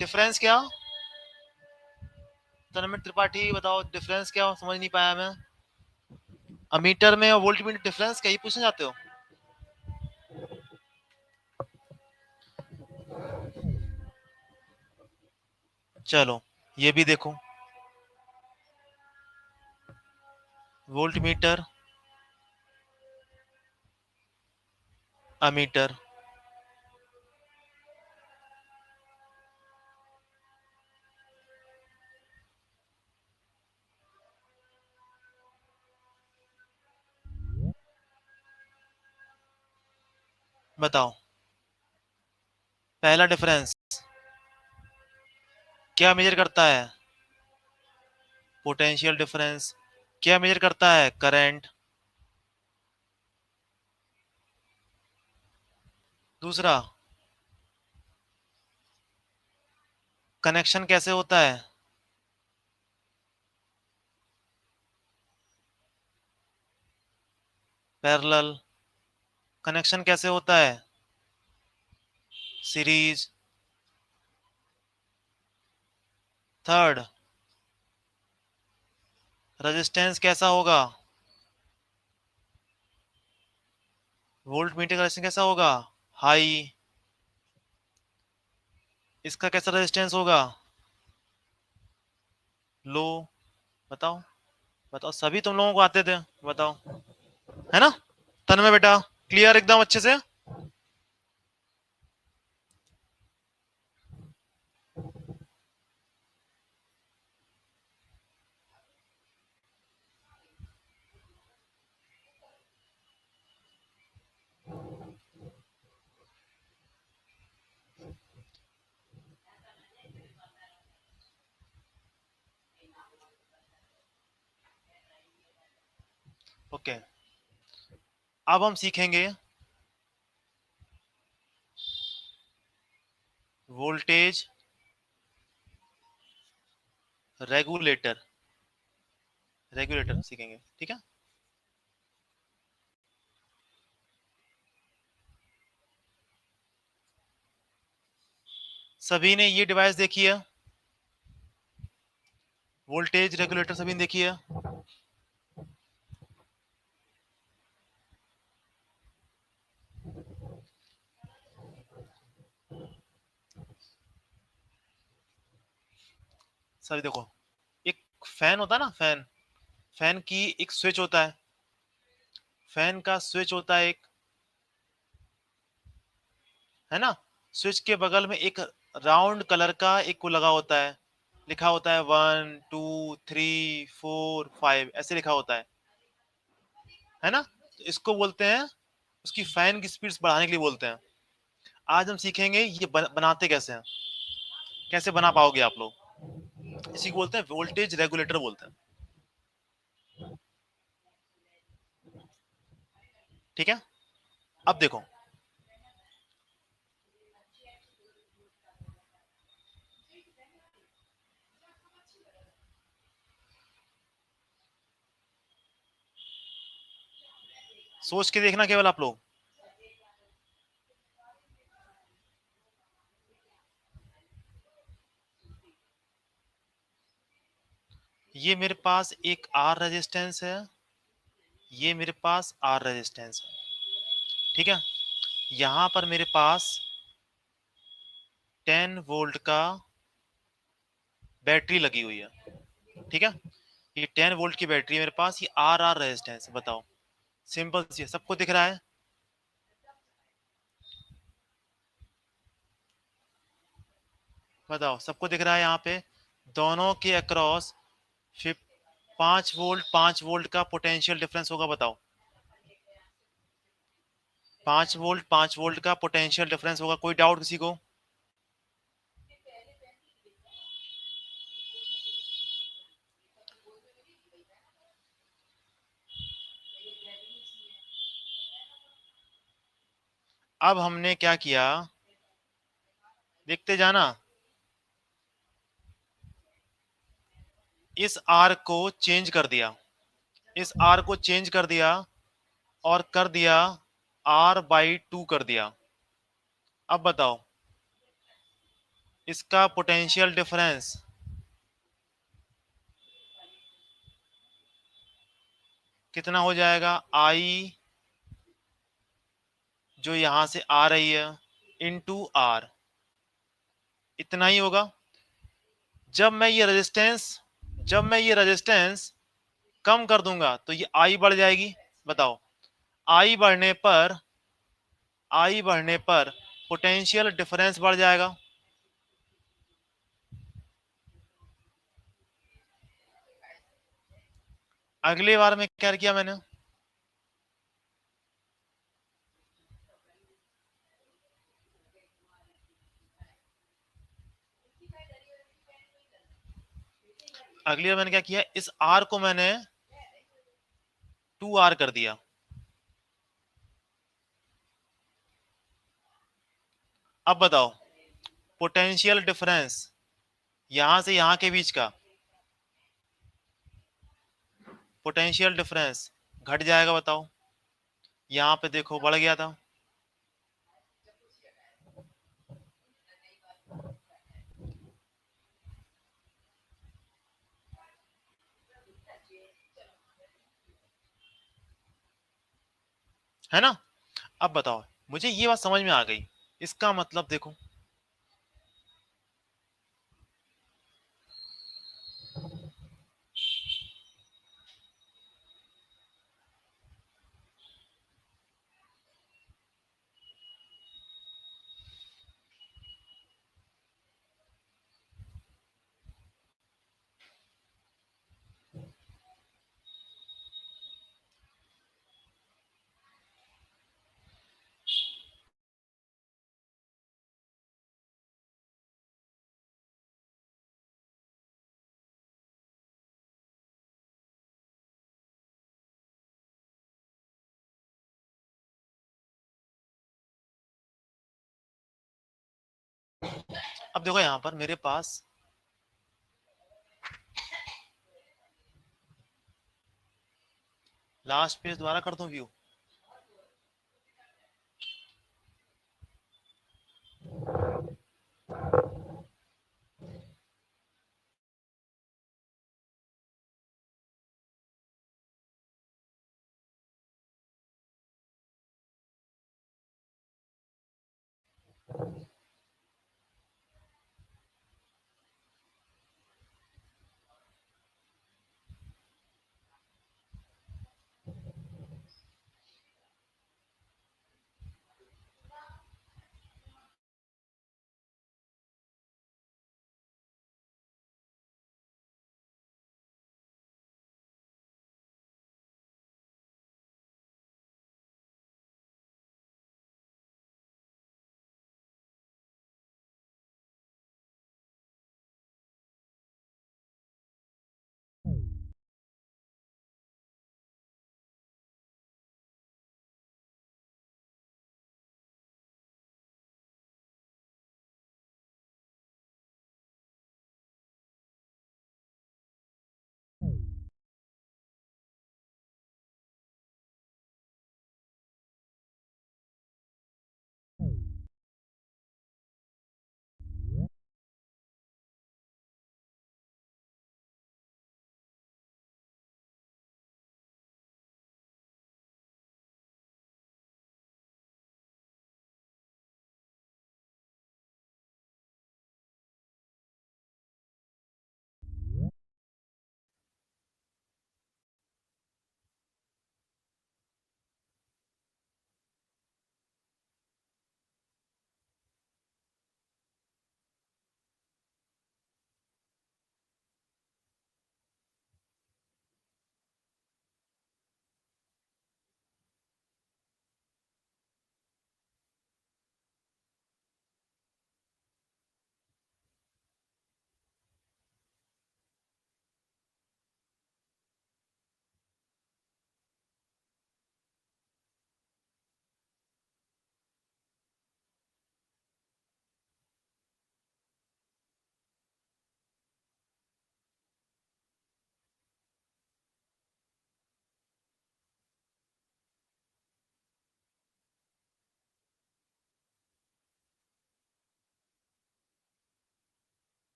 डिफरेंस क्या, तन्मय त्रिपाठी बताओ डिफरेंस क्या, समझ नहीं पाया मैं, अमीटर में और वोल्ट मीटर डिफरेंस क्या, ही पूछना चाहते हो। चलो ये भी देखो, वोल्ट मीटर अमीटर, बताओ पहला डिफरेंस क्या मेजर करता है, पोटेंशियल डिफरेंस, क्या मेजर करता है, करंट। दूसरा कनेक्शन कैसे होता है, पैरेलल, कनेक्शन कैसे होता है, सीरीज। थर्ड रेजिस्टेंस कैसा होगा, वोल्ट मीटर का रेजिस्टेंस कैसा होगा, हाई। इसका कैसा रेजिस्टेंस होगा, लो। बताओ, बताओ सभी तुम लोगों को आते थे, बताओ, है ना, तन्मय बेटा क्लियर एकदम अच्छे से। ओके अब हम सीखेंगे वोल्टेज रेगुलेटर, रेगुलेटर सीखेंगे, ठीक है। सभी ने ये डिवाइस देखी है, वोल्टेज रेगुलेटर, सभी ने देखी है। सभी देखो, एक फैन होता है ना, फैन, फैन की एक स्विच होता है, फैन का स्विच होता है एक, है ना। स्विच के बगल में एक राउंड कलर का एक को लगा होता है, लिखा होता है 1 2 3 4 5, ऐसे लिखा होता है ना। तो इसको बोलते हैं, उसकी फैन की स्पीड बढ़ाने के लिए बोलते हैं। आज हम सीखेंगे ये बनाते कैसे हैं, कैसे बना पाओगे आप लोग। इसी को बोलते हैं वोल्टेज रेगुलेटर बोलते हैं, ठीक है। अब देखो, सोच के देखना केवल आप लोग। ये मेरे पास एक आर रेजिस्टेंस है, ये मेरे पास आर रेजिस्टेंस है, ठीक है। यहां पर मेरे पास 10 वोल्ट का बैटरी लगी हुई है, ठीक है। ये 10 वोल्ट की बैटरी है मेरे पास, ये आर आर रेजिस्टेंस है, बताओ। सिंपल सी है, सबको दिख रहा है। बताओ, सबको दिख रहा है यहाँ पे, दोनों के अक्रॉस 5 वोल्ट का पोटेंशियल डिफरेंस होगा, बताओ। 5 वोल्ट का पोटेंशियल डिफरेंस होगा, कोई डाउट किसी को। अब हमने क्या किया, देखते जाना। इस आर को चेंज कर दिया, इस आर को चेंज कर दिया, और कर दिया R/2 कर दिया। अब बताओ, इसका पोटेंशियल डिफरेंस कितना हो जाएगा, आई जो यहां से आ रही है इनटू आर, इतना ही होगा। जब मैं ये रेजिस्टेंस जब मैं ये रेजिस्टेंस कम कर दूंगा तो ये आई बढ़ जाएगी, बताओ। आई बढ़ने पर आई बढ़ने पर पोटेंशियल डिफरेंस बढ़ जाएगा। अगली बार में क्या किया मैंने, अगली बार मैंने क्या किया, इस आर को मैंने 2R कर दिया। अब बताओ, पोटेंशियल डिफरेंस यहां से यहां के बीच का पोटेंशियल डिफरेंस घट जाएगा, बताओ। यहां पे देखो बढ़ गया था, है ना। अब बताओ, मुझे ये बात समझ में आ गई, इसका मतलब देखो, अब देखो, यहां पर मेरे पास लास्ट पेज दोबारा कर दूं व्यू?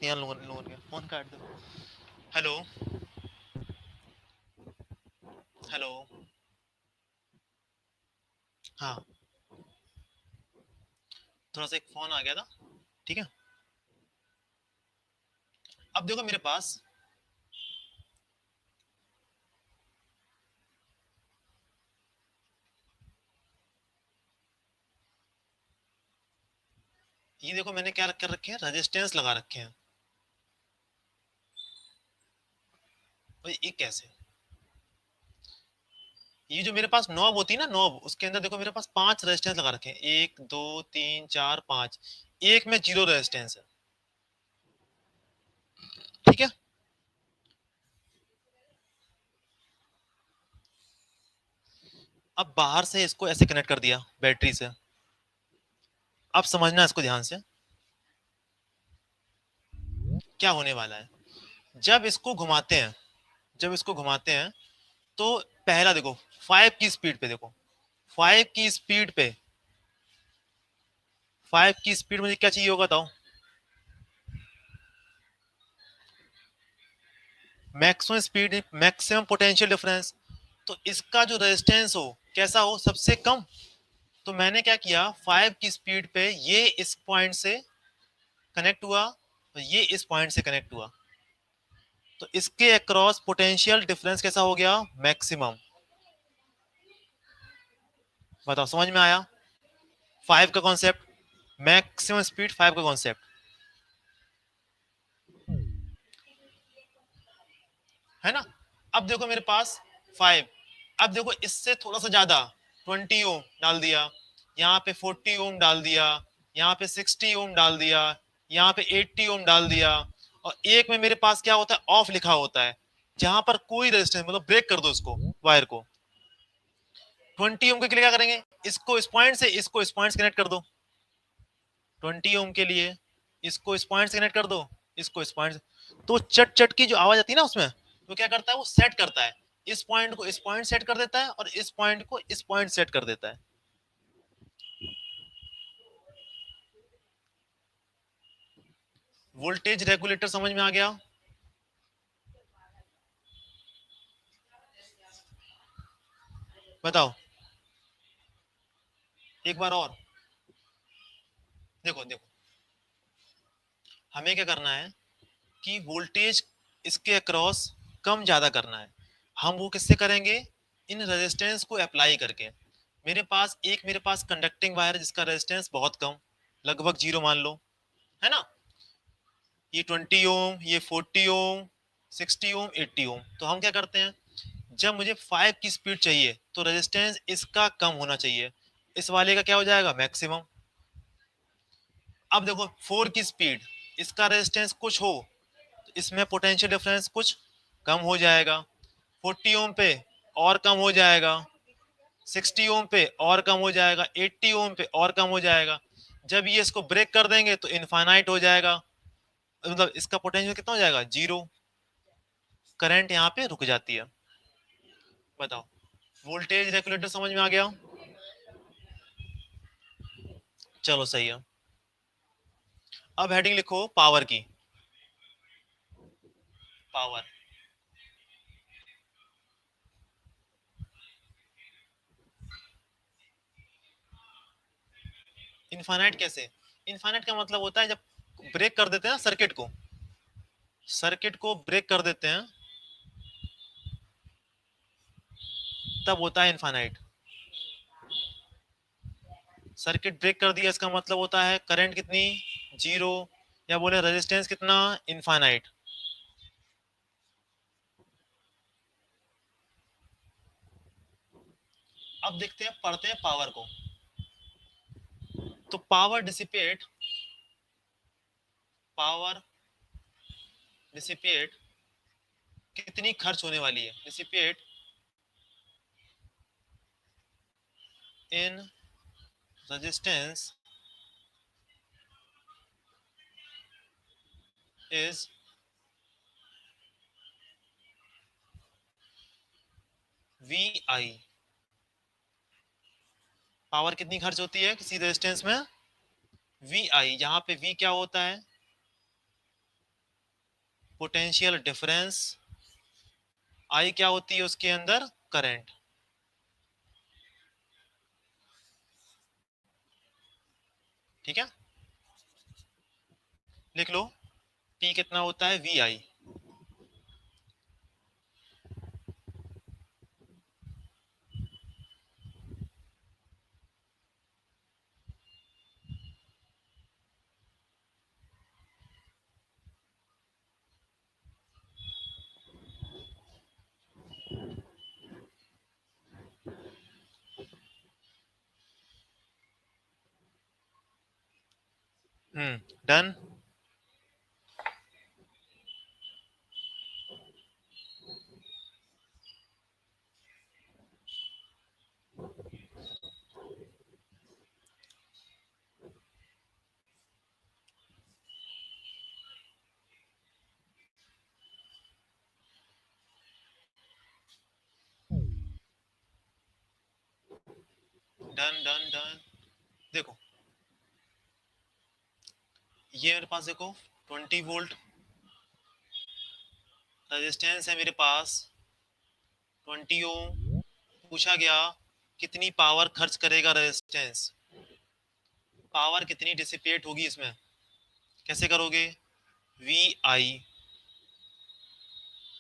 यहाँ लोगों लोगों के फोन काट दो। हेलो। हेलो। हाँ, थोड़ा सा एक फोन आ गया था। ठीक है, अब देखो मेरे पास, ये देखो मैंने क्या कर रखे हैं, रेजिस्टेंस लगा रखे हैं। भाई ये कैसे? ये जो मेरे पास नॉब होती है ना, नॉब, उसके अंदर देखो मेरे पास 5 रेजिस्टेंस लगा रखे हैं, 1 2 3 4 5। एक में 0 रेजिस्टेंस है। ठीक है, अब बाहर से इसको ऐसे कनेक्ट कर दिया बैटरी से। अब समझना इसको ध्यान से, क्या होने वाला है। जब इसको घुमाते हैं, जब इसको घुमाते हैं, तो पहला देखो, 5 की स्पीड पे देखो, 5 की स्पीड पे, 5 की स्पीड मुझे क्या चाहिए होगा बताओ? Maximum speed, maximum potential difference. तो इसका जो रेजिस्टेंस हो कैसा हो, सबसे कम। तो मैंने क्या किया, 5 की स्पीड पे ये इस पॉइंट से कनेक्ट हुआ, तो ये इस पॉइंट से कनेक्ट हुआ, तो इसके अक्रॉस पोटेंशियल डिफरेंस कैसा हो गया, मैक्सिमम। बताओ समझ में आया 5 का कॉन्सेप्ट? मैक्सिमम स्पीड 5 का कॉन्सेप्ट है ना। अब देखो मेरे पास 5, अब देखो इससे थोड़ा सा ज्यादा 20 ओम डाल दिया, यहाँ पे 40 ओम डाल दिया, यहाँ पे 60 ओम डाल दिया, यहाँ पे 80 ओम डाल दिया, और एक में मेरे पास क्या होता है, ऑफ लिखा होता है, जहां पर कोई रेजिस्टेंस, मतलब ब्रेक कर दो इसको, वायर को। 20 ओम के लिए क्या करेंगे, इसको इस पॉइंट से, इसको इस पॉइंट से कनेक्ट कर दो। 20 ओम के लिए इसको इस पॉइंट से कनेक्ट कर दो, इसको इस पॉइंट से। तो चट चट की जो आवाज आती है ना उसमें, तो क्या करता है, वो सेट करता है, इस पॉइंट को इस पॉइंट सेट कर देता है, और इस पॉइंट को इस पॉइंट सेट कर देता है। वोल्टेज रेगुलेटर समझ में आ गया। बताओ एक बार और। देखो देखो, हमें क्या करना है कि वोल्टेज इसके अक्रॉस कम ज्यादा करना है। हम वो किससे करेंगे, इन रेजिस्टेंस को अप्लाई करके। मेरे पास कंडक्टिंग वायर जिसका रेजिस्टेंस बहुत कम, लगभग जीरो मान लो, है ना। ये 20 ओम, ये 40 ओम, 60 ओम, 80 ओम। तो हम क्या करते हैं, जब मुझे 5 की स्पीड चाहिए तो रेजिस्टेंस इसका कम होना चाहिए, इस वाले का क्या हो जाएगा, मैक्सिमम। अब देखो 4 की स्पीड, इसका रेजिस्टेंस कुछ हो, तो इसमें पोटेंशियल डिफरेंस कुछ कम हो जाएगा, 40 ओम पे और कम हो जाएगा, 60 ओम पे और कम हो जाएगा, 80 ओम पे और कम हो जाएगा। जब ये इसको ब्रेक कर देंगे तो इनफाइनाइट हो जाएगा, मतलब इसका पोटेंशियल कितना हो जाएगा, जीरो। करंट यहाँ पे रुक जाती है। बताओ, वोल्टेज रेगुलेटर समझ में आ गया। चलो सही है। अब हेडिंग लिखो पावर की। पावर, इनफाइनाइट कैसे, इनफाइनाइट का मतलब होता है जब ब्रेक कर देते हैं सर्किट को, सर्किट को ब्रेक कर देते हैं, तब होता है इनफाइनाइट। सर्किट ब्रेक कर दिया इसका मतलब होता है करंट कितनी, जीरो, या बोले रेजिस्टेंस कितना, इनफाइनाइट। अब देखते हैं, पढ़ते हैं पावर को। तो पावर डिसिपेट, पावर डिसिपेट कितनी खर्च होने वाली है, dissipate in resistance is V I. Power कितनी खर्च होती है किसी रेजिस्टेंस में, वी आई। यहाँ पे वी क्या होता है, पोटेंशियल डिफरेंस, आई क्या होती है उसके अंदर, करंट। ठीक है, लिख लो, पी कितना होता है, V I. Done. Done done done. देखो ये मेरे पास देखो 20 वोल्ट रेजिस्टेंस है मेरे पास, 20 ओम। पूछा गया कितनी पावर खर्च करेगा रेजिस्टेंस, पावर कितनी डिसिपेट होगी इसमें, कैसे करोगे, वी आई,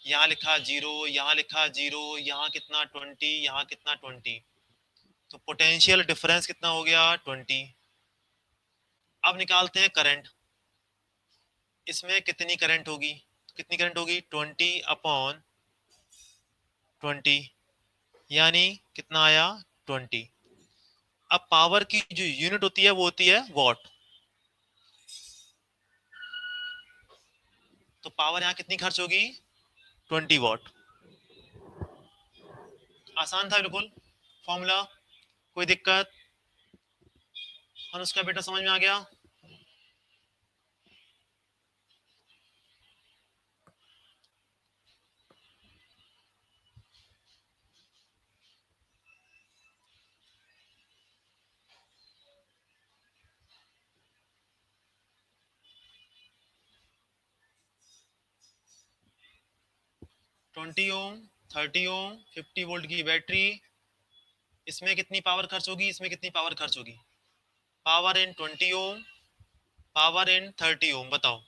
यहाँ लिखा जीरो, यहाँ लिखा जीरो, यहाँ कितना 20, यहाँ कितना 20, तो पोटेंशियल डिफरेंस कितना हो गया 20। अब निकालते हैं करंट। इसमें कितनी करंट होगी, कितनी करंट होगी, 20/20, यानी कितना आया, 20। अब पावर की जो यूनिट होती है वो होती है वॉट। तो पावर यहाँ कितनी खर्च होगी, 20 वॉट। आसान था बिल्कुल फॉर्मूला, कोई दिक्कत, अनुष्का बेटा समझ में आ गया। 20 ओम, 30 ओम, 50 वोल्ट की बैटरी, इसमें कितनी पावर खर्च होगी, इसमें कितनी पावर खर्च होगी, power in 20 Om, power in 30 ओम, बताओ।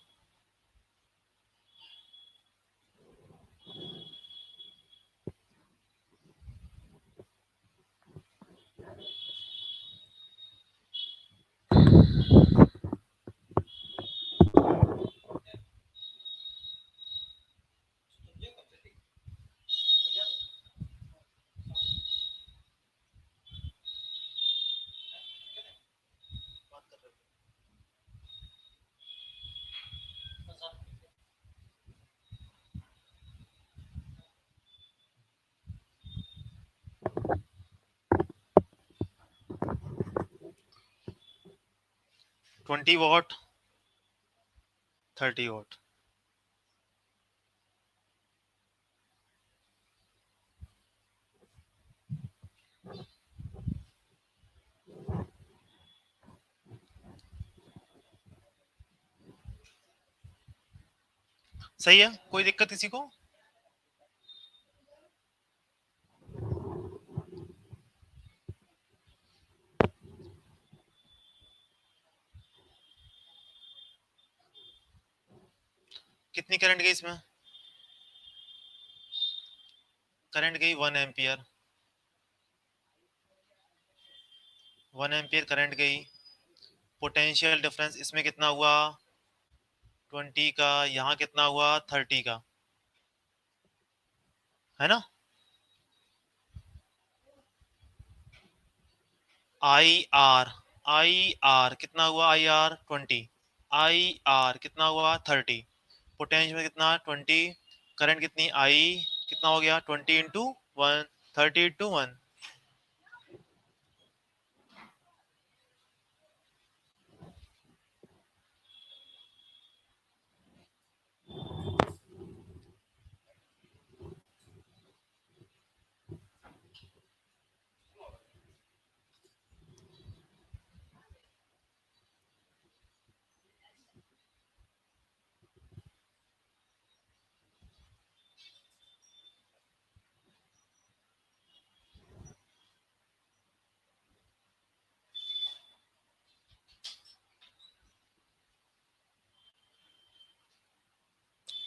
20 वॉट, 30 वॉट। सही है, कोई दिक्कत किसी को। कितनी करंट गई इसमें, करंट गई 1 एम्पियर, 1 एम्पियर करंट गई। पोटेंशियल डिफरेंस इसमें कितना हुआ, 20 का, यहाँ कितना हुआ, 30 का, है ना। आई आर कितना हुआ, आई आर 20, आई आर कितना हुआ, 30, पोटेंशियल में कितना, 20, करंट कितनी, आई कितना हो गया, 20 इंटू 1, 30 इंटू 1।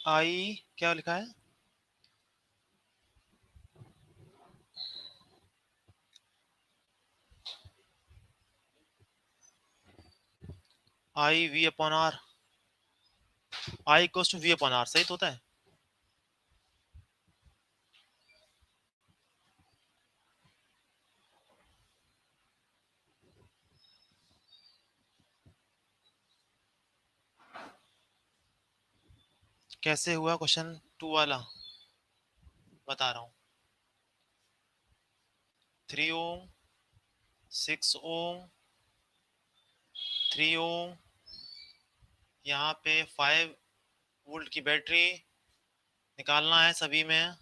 आई क्या लिखा है, I V upon R, I equals to V upon R, सही तो होता है। कैसे हुआ क्वेश्चन 2 वाला, बता रहा हूँ। 3 ओम, 6 ओम, 3 ओम, यहाँ पे 5 वोल्ट की बैटरी, निकालना है सभी में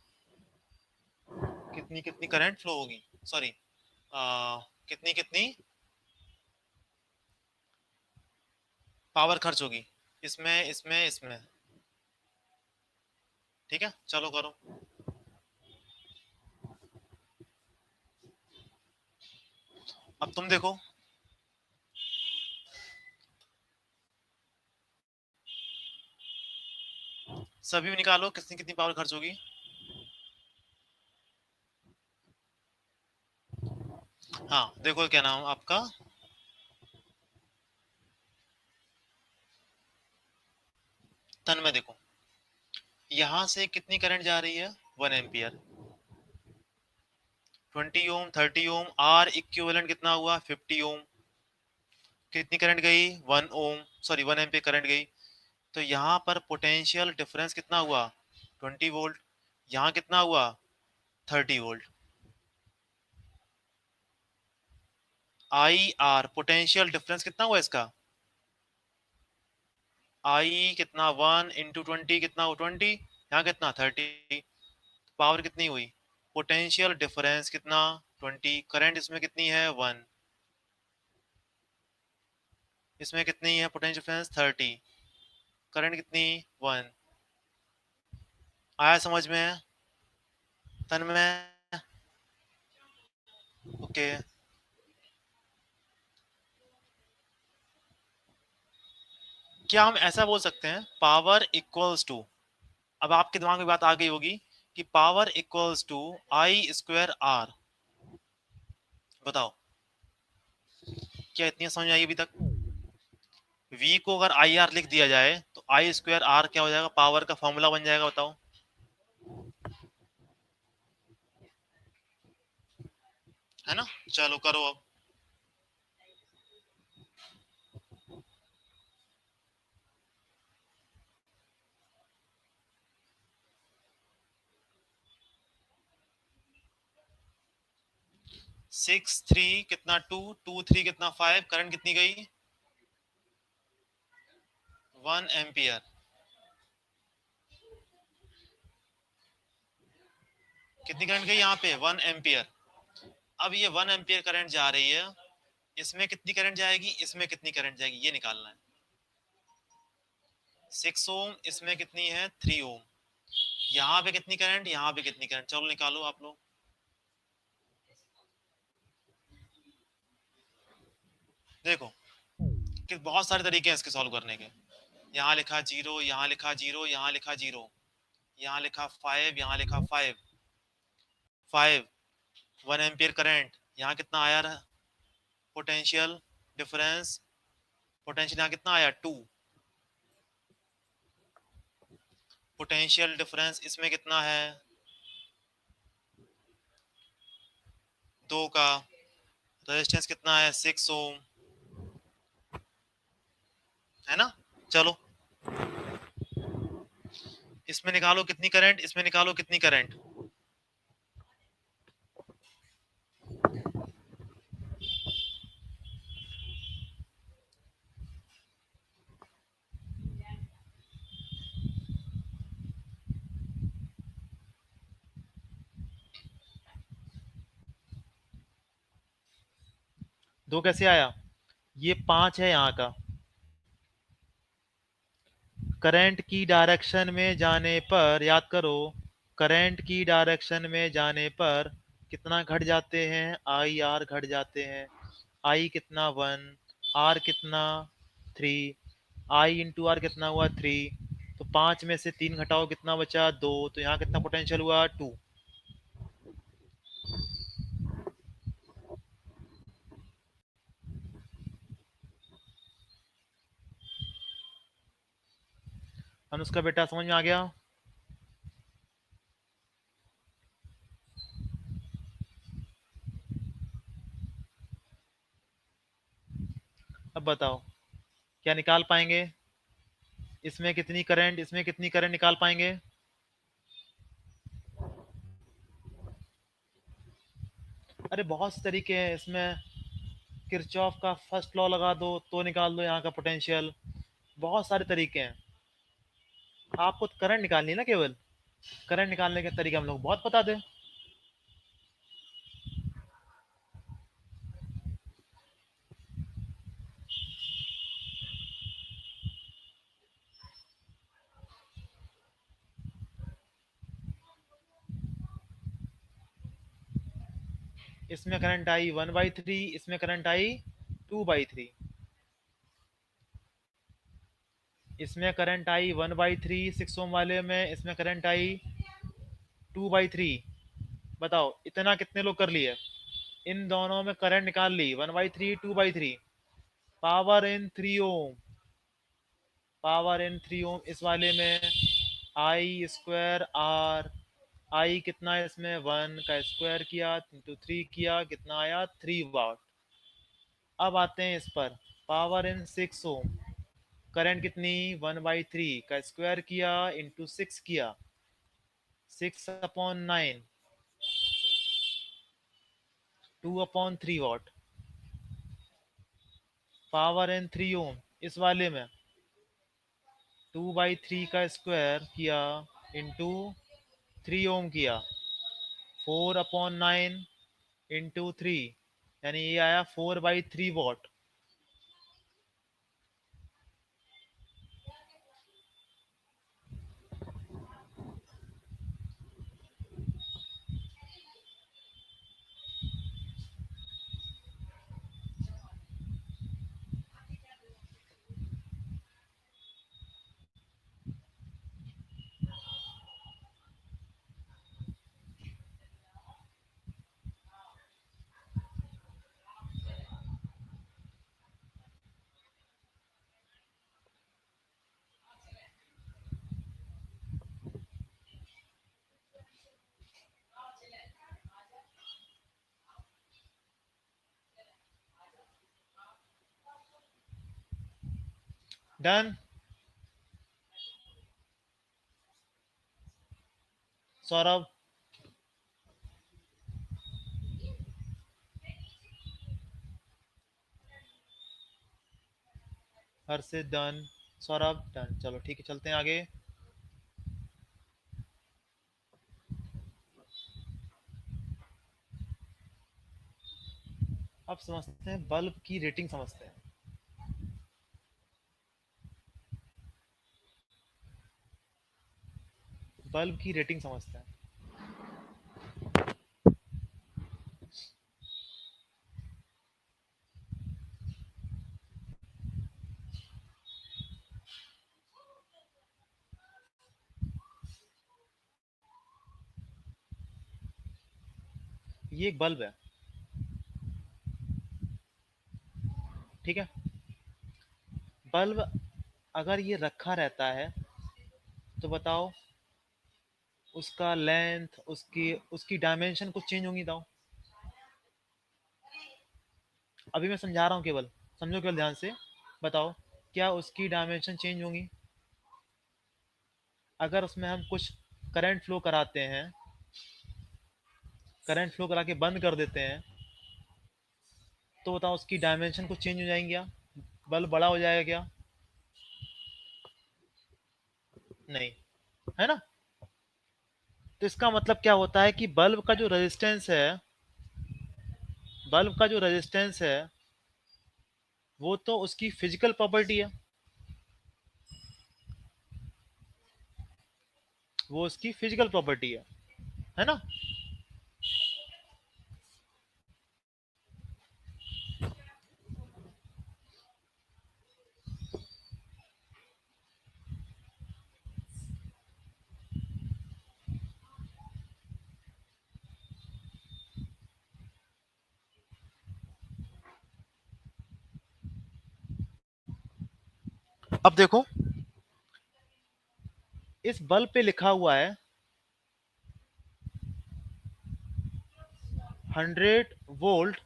कितनी कितनी करंट फ्लो होगी, सॉरी कितनी कितनी पावर खर्च होगी, इसमें इसमें इसमें। ठीक है, चलो करो। अब तुम देखो, सभी में निकालो कितनी कितनी पावर खर्च होगी। हाँ देखो, क्या नाम आपका, तन में देखो, यहां से कितनी करंट जा रही है, 1 ampere. 20 ohm, 30 ohm, R equivalent कितना हुआ, 50 ओम। कितनी करंट गई, 1 ओम, सॉरी 1 एम्पियर करंट गई। तो यहाँ पर पोटेंशियल डिफरेंस कितना हुआ, 20 वोल्ट। यहाँ कितना हुआ, 30 volt. I R potential difference कितना हुआ इसका, आई कितना, 1 × 20 कितना हुआ, 20। यहाँ कितना, 30। पावर कितनी हुई, पोटेंशियल डिफरेंस कितना, 20। करंट इसमें कितनी है, 1। इसमें कितनी है पोटेंशियल डिफरेंस, 30। करंट कितनी, 1। आया समझ में, तन में। ओके। क्या हम ऐसा बोल सकते हैं, पावर इक्वल्स टू, अब आपके दिमाग में बात आ गई होगी कि power equals to I square R. बताओ, क्या इतनी समझ में आई अभी तक। V को अगर आई आर लिख दिया जाए तो आई स्क्वायर आर क्या हो जाएगा, पावर का फॉर्मूला बन जाएगा, बताओ। है ना, चलो करो अब। 6 3 कितना, 2 2 3 कितना, 5। करंट कितनी गई, 1 एम्पियर। कितनी करंट गई यहाँ पे, 1 एम्पियर। अब ये 1 एम्पियर करंट जा रही है, इसमें कितनी करंट जाएगी, इसमें कितनी करंट जाएगी, ये निकालना है। 6 ओम, इसमें कितनी है, 3 ओम। यहाँ पे कितनी करंट, यहाँ पे कितनी करंट, चलो निकालो आप लोग। देखो कि बहुत सारे तरीके हैं इसके सॉल्व करने के। यहाँ लिखा 0, यहाँ लिखा 0, यहाँ लिखा 0, यहाँ लिखा 5, यहाँ लिखा 5। 5, 1 एम्पियर करंट, यहाँ कितना आया रहा पोटेंशियल डिफरेंस, पोटेंशियल यहाँ कितना आया, 2। पोटेंशियल डिफरेंस इसमें कितना है, 2 का। रेजिस्टेंस कितना है, 6 ओम। है ना, चलो इसमें निकालो कितनी करंट, इसमें निकालो कितनी करंट। दो कैसे आया, ये 5 है यहाँ का। करंट की डायरेक्शन में जाने पर, याद करो, करंट की डायरेक्शन में जाने पर कितना घट जाते हैं, आई आर घट जाते हैं। आई कितना, 1। आर कितना, 3। आई इंटू आर कितना हुआ, 3। तो 5 में से 3 घटाओ कितना बचा, 2। तो यहाँ कितना पोटेंशियल हुआ, 2। अनुष्का बेटा समझ में आ गया। अब बताओ, क्या निकाल पाएंगे, इसमें कितनी करंट, इसमें कितनी करंट निकाल पाएंगे। अरे बहुत से तरीके हैं इसमें, किरचॉफ का फर्स्ट लॉ लगा दो तो निकाल दो यहाँ का पोटेंशियल। बहुत सारे तरीके हैं, आपको करंट निकालनी है ना, केवल करंट निकालने के तरीके हम लोग बहुत बता दें। इसमें करंट आई 1/3, इसमें करंट आई 2/3। इसमें करंट आई 1/3 6 ओम वाले में, इसमें करंट आई 2/3। बताओ इतना कितने लोग कर लिए, इन दोनों में करंट निकाल ली, 1/3 2/3। Power in 3 Om, power in 3 ओम इस वाले में आई स्क्वायर आर, आई कितना है इसमें 1 का स्क्वायर किया इंटू 3 किया, कितना आया 3 वाट। अब आते हैं इस पर, पावर इन 6 ओम, करंट कितनी 1/3 का स्क्वायर किया इंटू 6 किया, 6/9, 2/3 वाट। पावर इन 3 ओम इस वाले में 2/3 का स्क्वायर किया इंटू 3 ओम किया, 4/9 इंटू 3, यानी ये आया 4/3 what. Done. Saurabh, Harshit done, Saurabh done. चलो ठीक है, चलते हैं आगे। अब समझते हैं बल्ब की रेटिंग, समझते हैं बल्ब की रेटिंग समझते हैं। ये एक बल्ब है, ठीक है। बल्ब अगर ये रखा रहता है तो बताओ उसका लेंथ, उसकी उसकी डायमेंशन कुछ चेंज होंगी? बताओ, अभी मैं समझा रहा हूँ, केवल समझो, केवल ध्यान से बताओ, क्या उसकी डायमेंशन चेंज होंगी? अगर उसमें हम कुछ करंट फ्लो कराते हैं, करंट फ्लो करा के बंद कर देते हैं, तो बताओ उसकी डायमेंशन कुछ चेंज हो जाएंगी क्या? बल्ब बड़ा हो जाएगा क्या? नहीं, है ना। तो इसका मतलब क्या होता है कि बल्ब का जो रेजिस्टेंस है, बल्ब का जो रेजिस्टेंस है वो तो उसकी फिजिकल प्रॉपर्टी है, वो उसकी फिजिकल प्रॉपर्टी है ना। अब देखो, इस बल्ब पे लिखा हुआ है 100 वोल्ट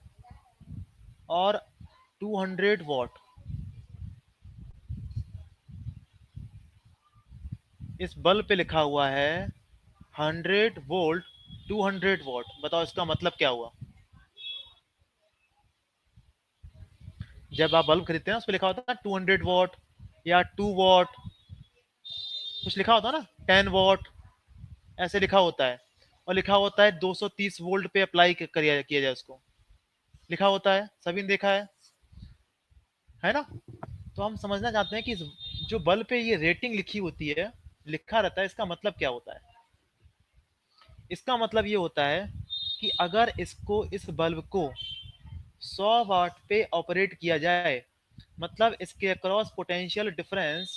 और 200 वॉट। इस बल्ब पे लिखा हुआ है 100 वोल्ट 200 वॉट। बताओ इसका मतलब क्या हुआ? जब आप बल्ब खरीदते हैं उस पे लिखा होता है 200 वॉट या 2 वॉट, कुछ लिखा होता है ना, 10 वॉट, ऐसे लिखा होता है। और लिखा होता है 230 वोल्ट पे अप्लाई किया किया जाए उसको, लिखा होता है, सभी ने देखा है ना। तो हम समझना चाहते हैं कि जो बल्ब पे ये रेटिंग लिखी होती है, लिखा रहता है, इसका मतलब क्या होता है? इसका मतलब ये होता है कि अगर इसको, इस बल्ब को 100 वाट पे ऑपरेट किया जाए, मतलब इसके अक्रॉस पोटेंशियल डिफरेंस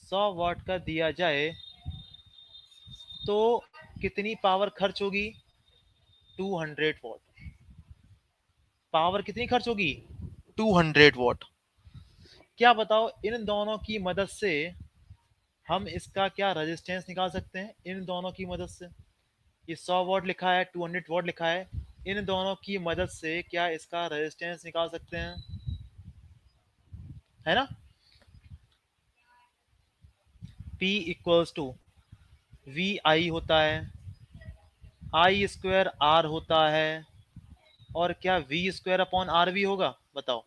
100 वाट का दिया जाए, तो कितनी पावर खर्च होगी? 200 वॉट। पावर कितनी खर्च होगी? 200 वॉट। क्या बताओ, इन दोनों की मदद से हम इसका क्या रेजिस्टेंस निकाल सकते हैं, इन दोनों की मदद से। ये 100 वॉट लिखा है, 200 वॉट लिखा है, इन दोनों की मदद से क्या इसका रेजिस्टेंस निकाल सकते हैं, है ना। P इक्वल्स टू वी आई होता है, आई स्क्वायर आर होता है, और क्या वी स्क्वायर अपॉन आर भी होगा, बताओ।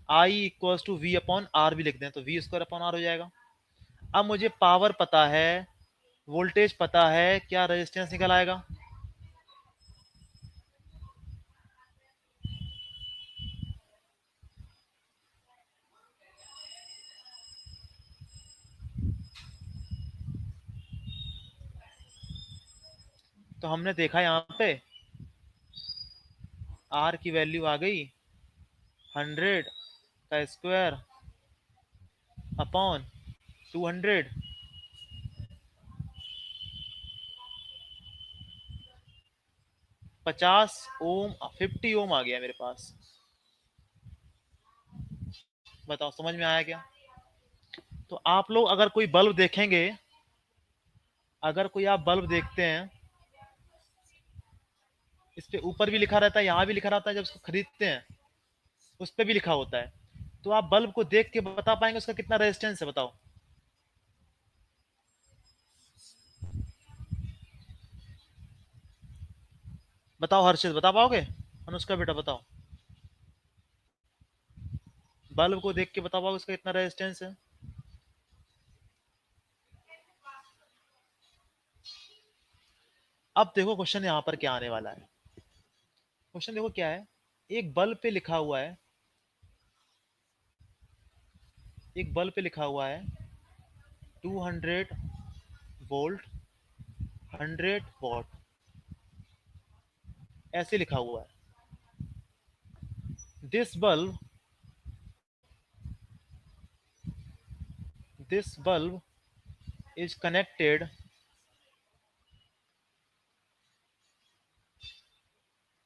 I equals to V upon R भी लिख दें तो वी स्क्वायर अपॉन आर हो जाएगा। अब मुझे पावर पता है, वोल्टेज पता है, क्या रेजिस्टेंस निकल आएगा। तो हमने देखा यहाँ पे आर की वैल्यू आ गई 100 का स्क्वायर अपॉन 200, 50 ओम, 50 ओम आ गया मेरे पास। बताओ समझ में आया क्या। तो आप लोग अगर कोई बल्ब देखेंगे, अगर कोई आप बल्ब देखते हैं, इस पे ऊपर भी लिखा रहता है, यहाँ भी लिखा रहता है, जब उसको खरीदते हैं उस पे भी लिखा होता है, तो आप बल्ब को देख के बता पाएंगे उसका कितना रेजिस्टेंस है, बताओ। बताओ हर्षित, बता पाओगे। अनुष्का बेटा बताओ, बल्ब को देख के बता पाओगे उसका कितना रेजिस्टेंस है। अब देखो क्वेश्चन यहाँ पर क्या आने वाला है। क्वेश्चन देखो क्या है, एक बल्ब पे लिखा हुआ है, एक बल्ब पे लिखा हुआ है 200 वोल्ट, 100 वॉट, ऐसे लिखा हुआ है। This bulb, this bulb is connected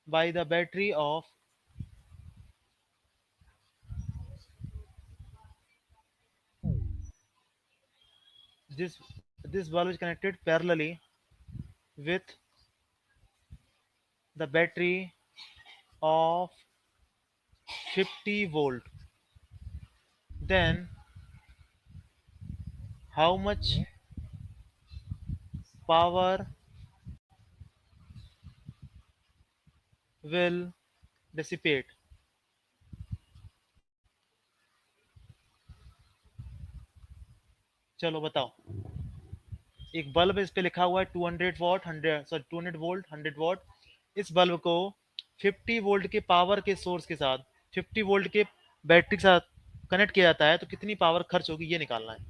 by the battery of this, this bulb is connected parallelly with the battery of 50 volt. Then how much power will dissipate? चलो बताओ। एक बल्ब इस पे लिखा हुआ है 200 वॉट, 100 वोल्ट, 100 वॉट। इस bulb को 50 वोल्ट के पावर के सोर्स के साथ, 50 वोल्ट के बैटरी के साथ कनेक्ट किया जाता है, तो कितनी पावर खर्च होगी ये निकालना है।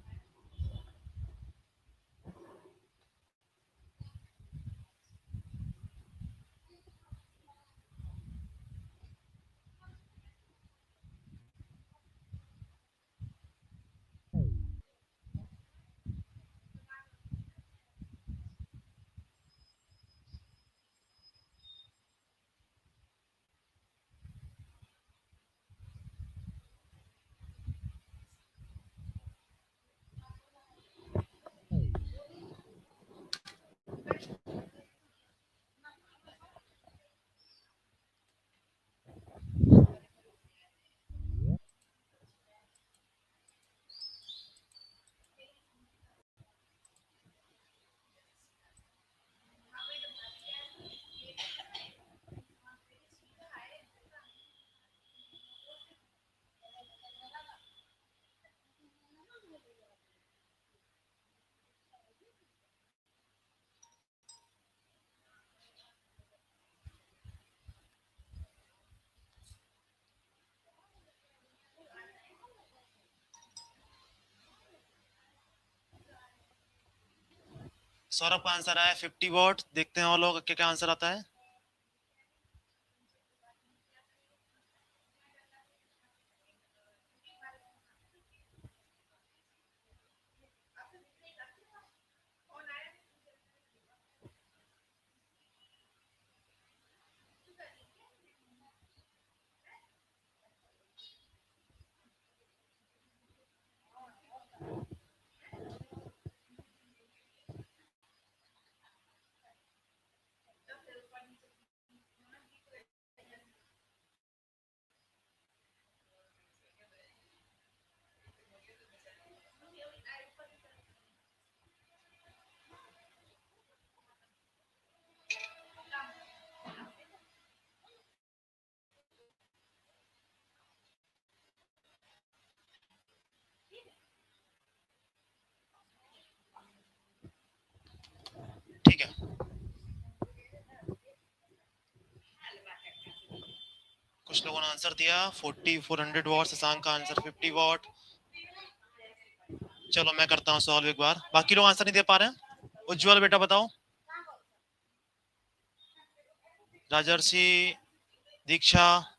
सौरभ का आंसर आया 50 वॉट। देखते हैं और लोग क्या क्या आंसर आता है। कुछ लोगों ने आंसर दिया 400 वॉट, शशांक का आंसर 50 वॉट। चलो मैं करता हूँ सॉल्व एक बार, बाकी लोग आंसर नहीं दे पा रहे हैं। उज्जवल बेटा बताओ, राजर्षि, दीक्षा,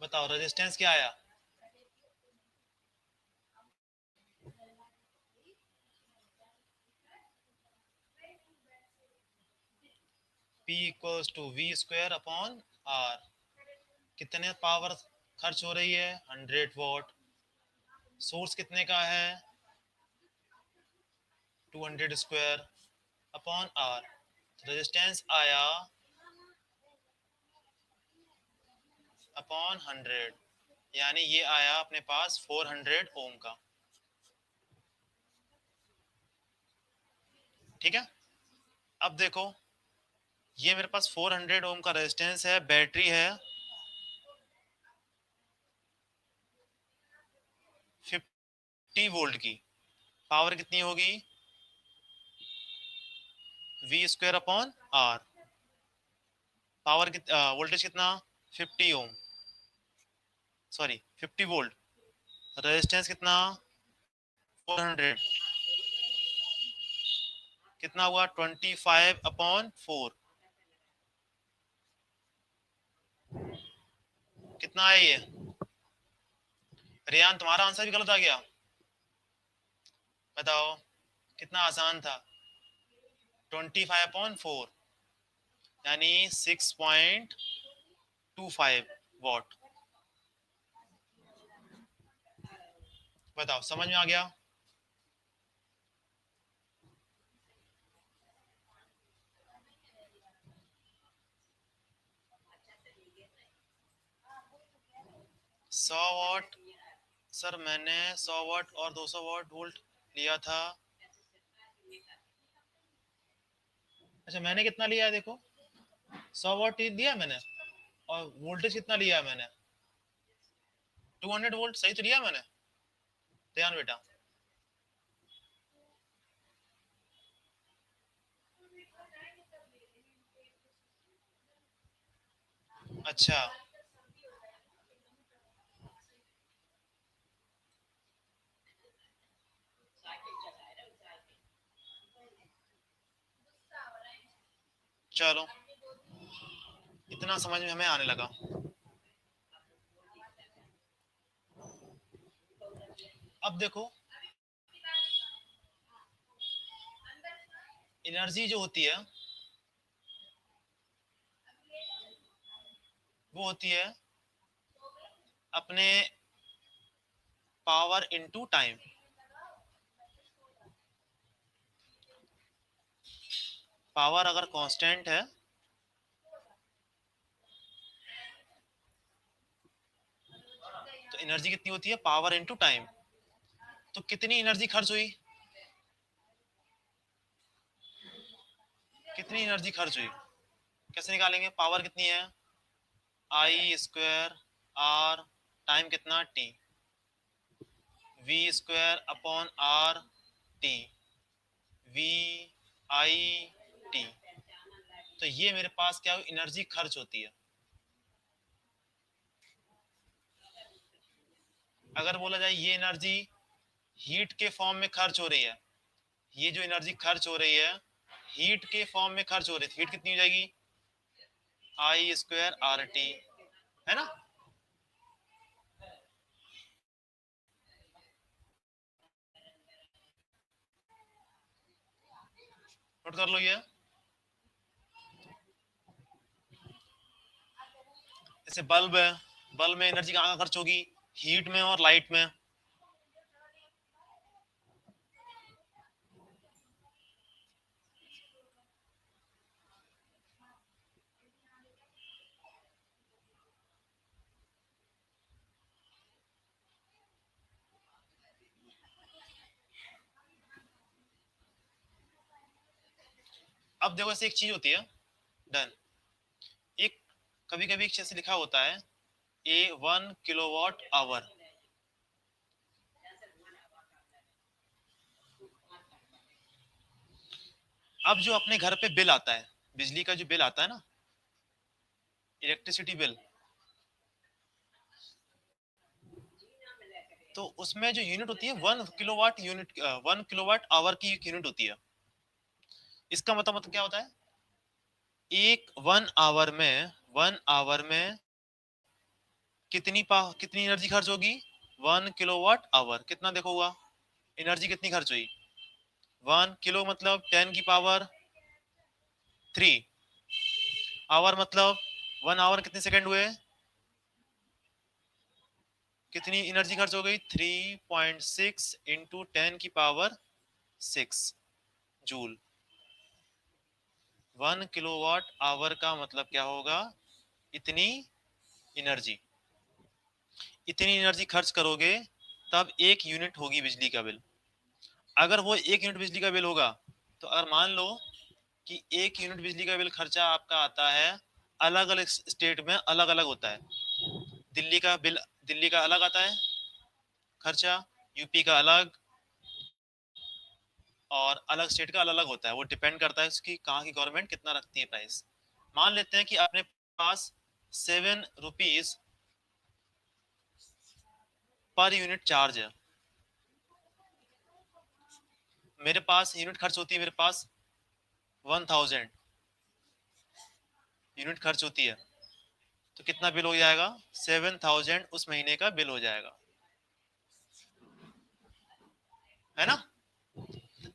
बताओ रेजिस्टेंस क्या आया? P equals to V square upon R. कितने पावर खर्च हो रही है? 100 वॉट। सोर्स कितने का है? 200 स्क्वायर अपॉन आर। रेजिस्टेंस आया अपॉन 100, यानी ये आया अपने पास 400 ओम का। ठीक है, अब देखो ये मेरे पास 400 ओम का रेजिस्टेंस है, बैटरी है 50 वोल्ट की। पावर कितनी होगी? V square upon R. Power voltage कितना? 50 ओम, सॉरी 50 वोल्ट। रेजिस्टेंस कितना? 400। कितना हुआ? 25 अपॉन 4। कितना है ये? रियान तुम्हारा आंसर भी गलत आ गया। बताओ, कितना आसान था। 25/4 यानी 6.25 वॉट। बताओ समझ में आ गया? सौ वॉट सर, मैंने 100 वॉट और 200 वॉट वोल्ट लिया था। अच्छा मैंने कितना लिया है देखो, 100 वॉट ही दिया मैंने, और वोल्टेज कितना लिया है मैंने? 200 वोल्ट सही तो लिया मैंने। ध्यान बेटा। अच्छा चलो, इतना समझ में हमें आने लगा। अब देखो, एनर्जी जो होती है वो होती है अपने पावर इनटू टाइम। पावर अगर कांस्टेंट है तो एनर्जी कितनी होती है? Power into time. तो कितनी एनर्जी खर्च हुई? कितनी एनर्जी खर्च हुई? कैसे निकालेंगे? पावर कितनी है? आई स्क्वायर आर, टाइम कितना? T. V square upon R T, V I T. तो ये मेरे पास क्या एनर्जी खर्च होती है। अगर बोला जाए ये एनर्जी हीट के फॉर्म में खर्च हो रही है, ये जो एनर्जी खर्च हो रही है हीट के फॉर्म में खर्च हो रही है, हीट कितनी हो जाएगी? आई स्क्वायर आर टी, है ना। नोट कर लो ये। जैसे बल्ब है, बल्ब में एनर्जी कहाँ खर्च होगी? हीट में और लाइट में। अब देखो ऐसे एक चीज होती है, डन। एक कभी कभी जैसे लिखा होता है ए 1 किलोवाट आवर। अब जो अपने घर पे बिल आता है, बिजली का जो बिल आता है ना, इलेक्ट्रिसिटी बिल, तो उसमें जो यूनिट होती है 1 किलोवाट की एक यूनिट होती है। इसका मतलब क्या होता है, एक 1 आवर में कितनी एनर्जी खर्च होगी, 1 किलोवाट आवर कितना देखो हुआ, एनर्जी कितनी खर्च हुई, 1 किलो मतलब 10 की पावर 3, आवर मतलब 1 आवर कितने सेकंड हुए, कितनी एनर्जी खर्च हो गई, 3.6 × 10 की पावर 6 जूल। 1 किलोवाट आवर का मतलब क्या होगा, इतनी एनर्जी, इतनी एनर्जी खर्च करोगे तब एक यूनिट होगी बिजली का बिल। अगर वो एक यूनिट बिजली का बिल होगा, तो अगर मान लो कि एक यूनिट बिजली का बिल खर्चा आपका आता है, अलग अलग स्टेट में अलग अलग होता है, दिल्ली का बिल, दिल्ली का अलग आता है खर्चा, यूपी का अलग, और अलग स्टेट का अलग अलग होता है। वो डिपेंड करता है उसकी कहाँ की गवर्नमेंट कितना रखती है प्राइस। मान लेते हैं कि अपने पास 7 रुपीज पर यूनिट चार्ज है, मेरे पास यूनिट खर्च होती है, मेरे पास 1000 यूनिट खर्च होती है, तो कितना बिल हो जाएगा, 7000 उस महीने का बिल हो जाएगा, है ना।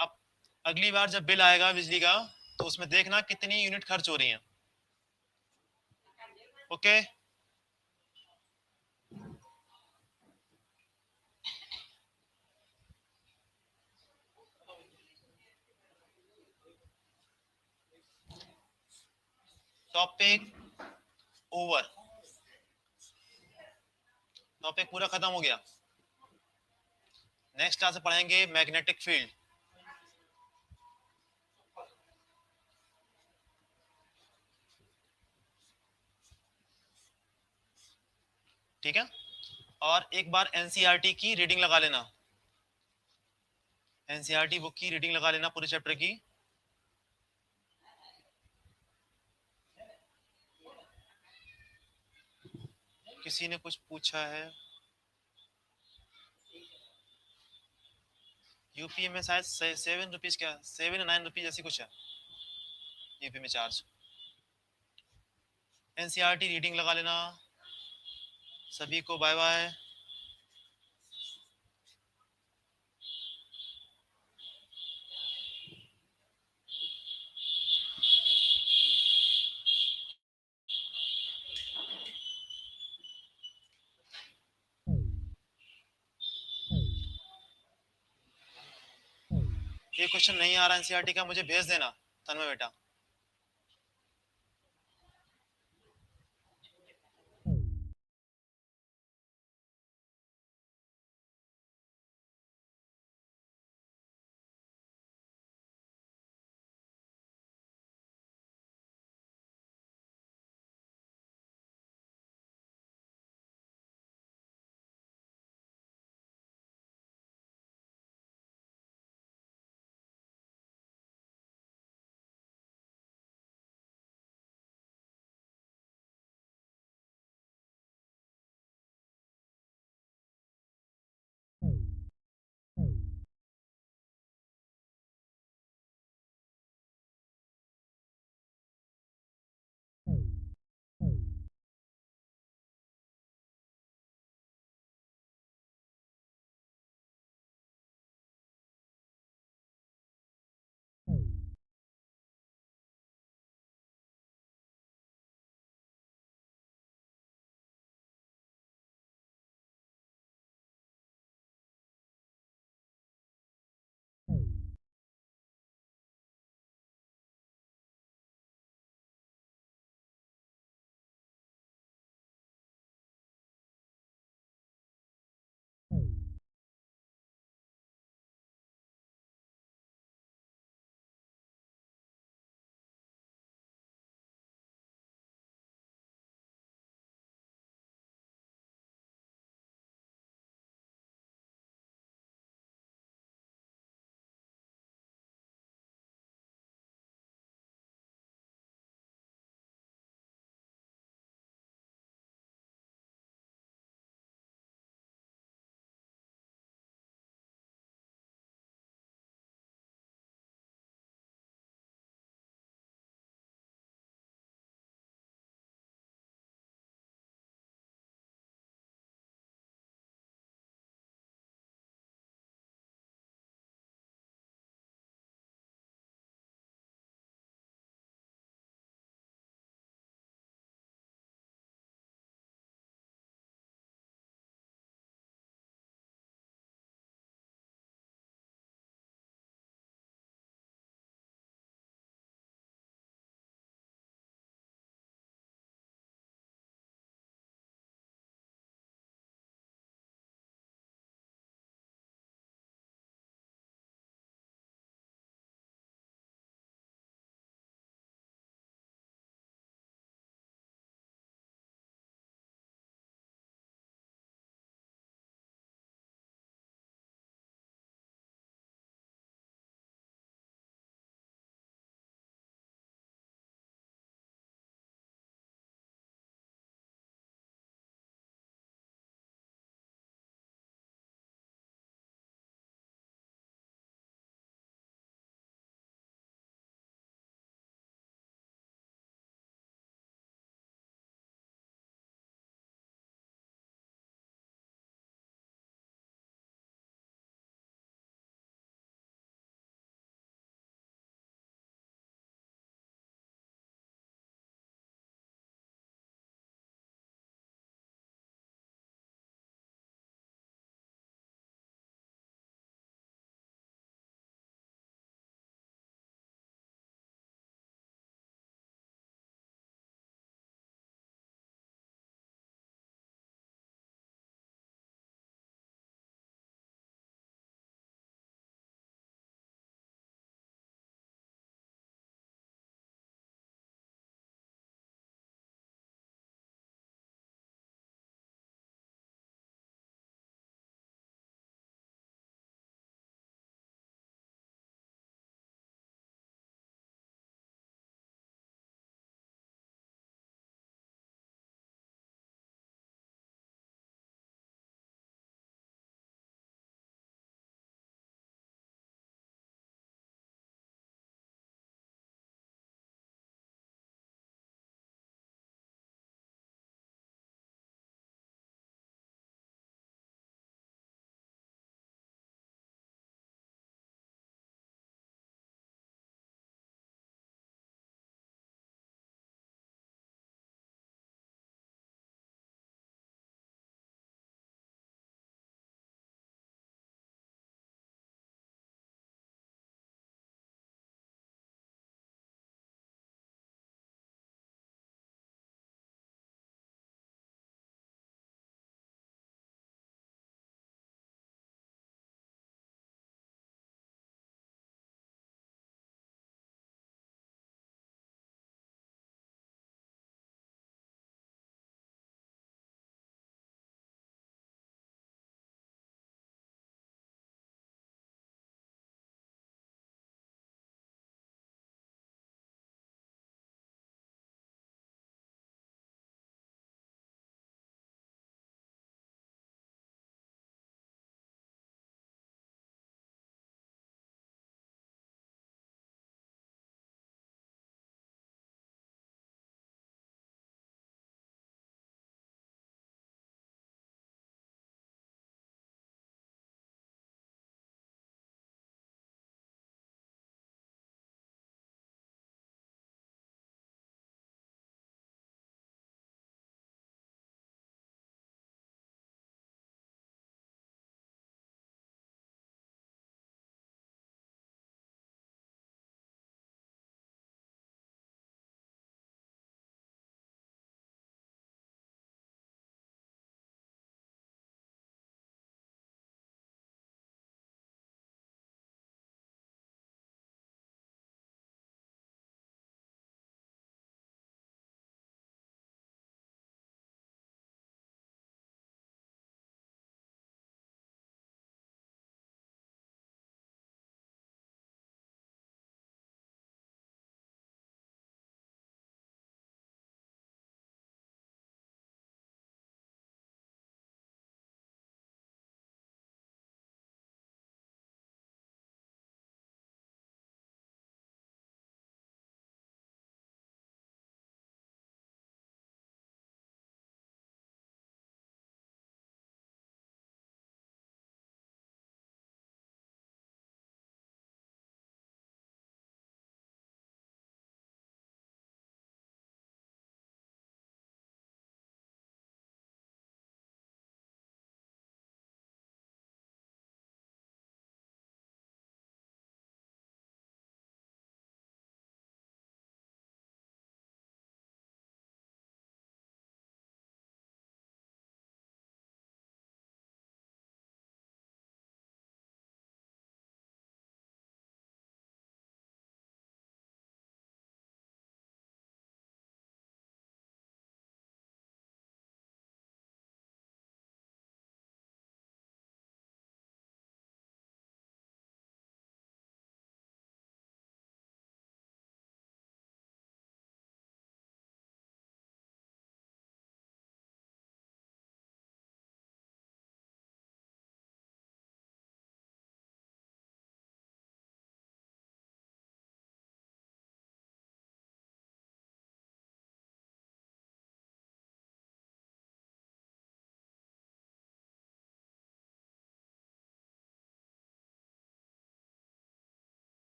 अब अगली बार जब बिल आएगा बिजली का, तो उसमें देखना कितनी यूनिट खर्च हो रही है। ओके, टॉपिक ओवर, टॉपिक पूरा खत्म हो गया। नेक्स्ट क्लास में पढ़ेंगे मैग्नेटिक फील्ड। ठीक है, और एक बार एनसीईआरटी की रीडिंग लगा लेना, एनसीईआरटी बुक की रीडिंग लगा लेना पूरे चैप्टर की। किसी ने कुछ पूछा है, यूपी में शायद 7 रुपीज, क्या 7 या 9 रुपीज ऐसी कुछ है यूपी में चार्ज। एनसीईआरटी रीडिंग लगा लेना। सभी को बाय बाय। ये क्वेश्चन नहीं आ रहा एनसीईआरटी का, मुझे भेज देना तन्मय बेटा।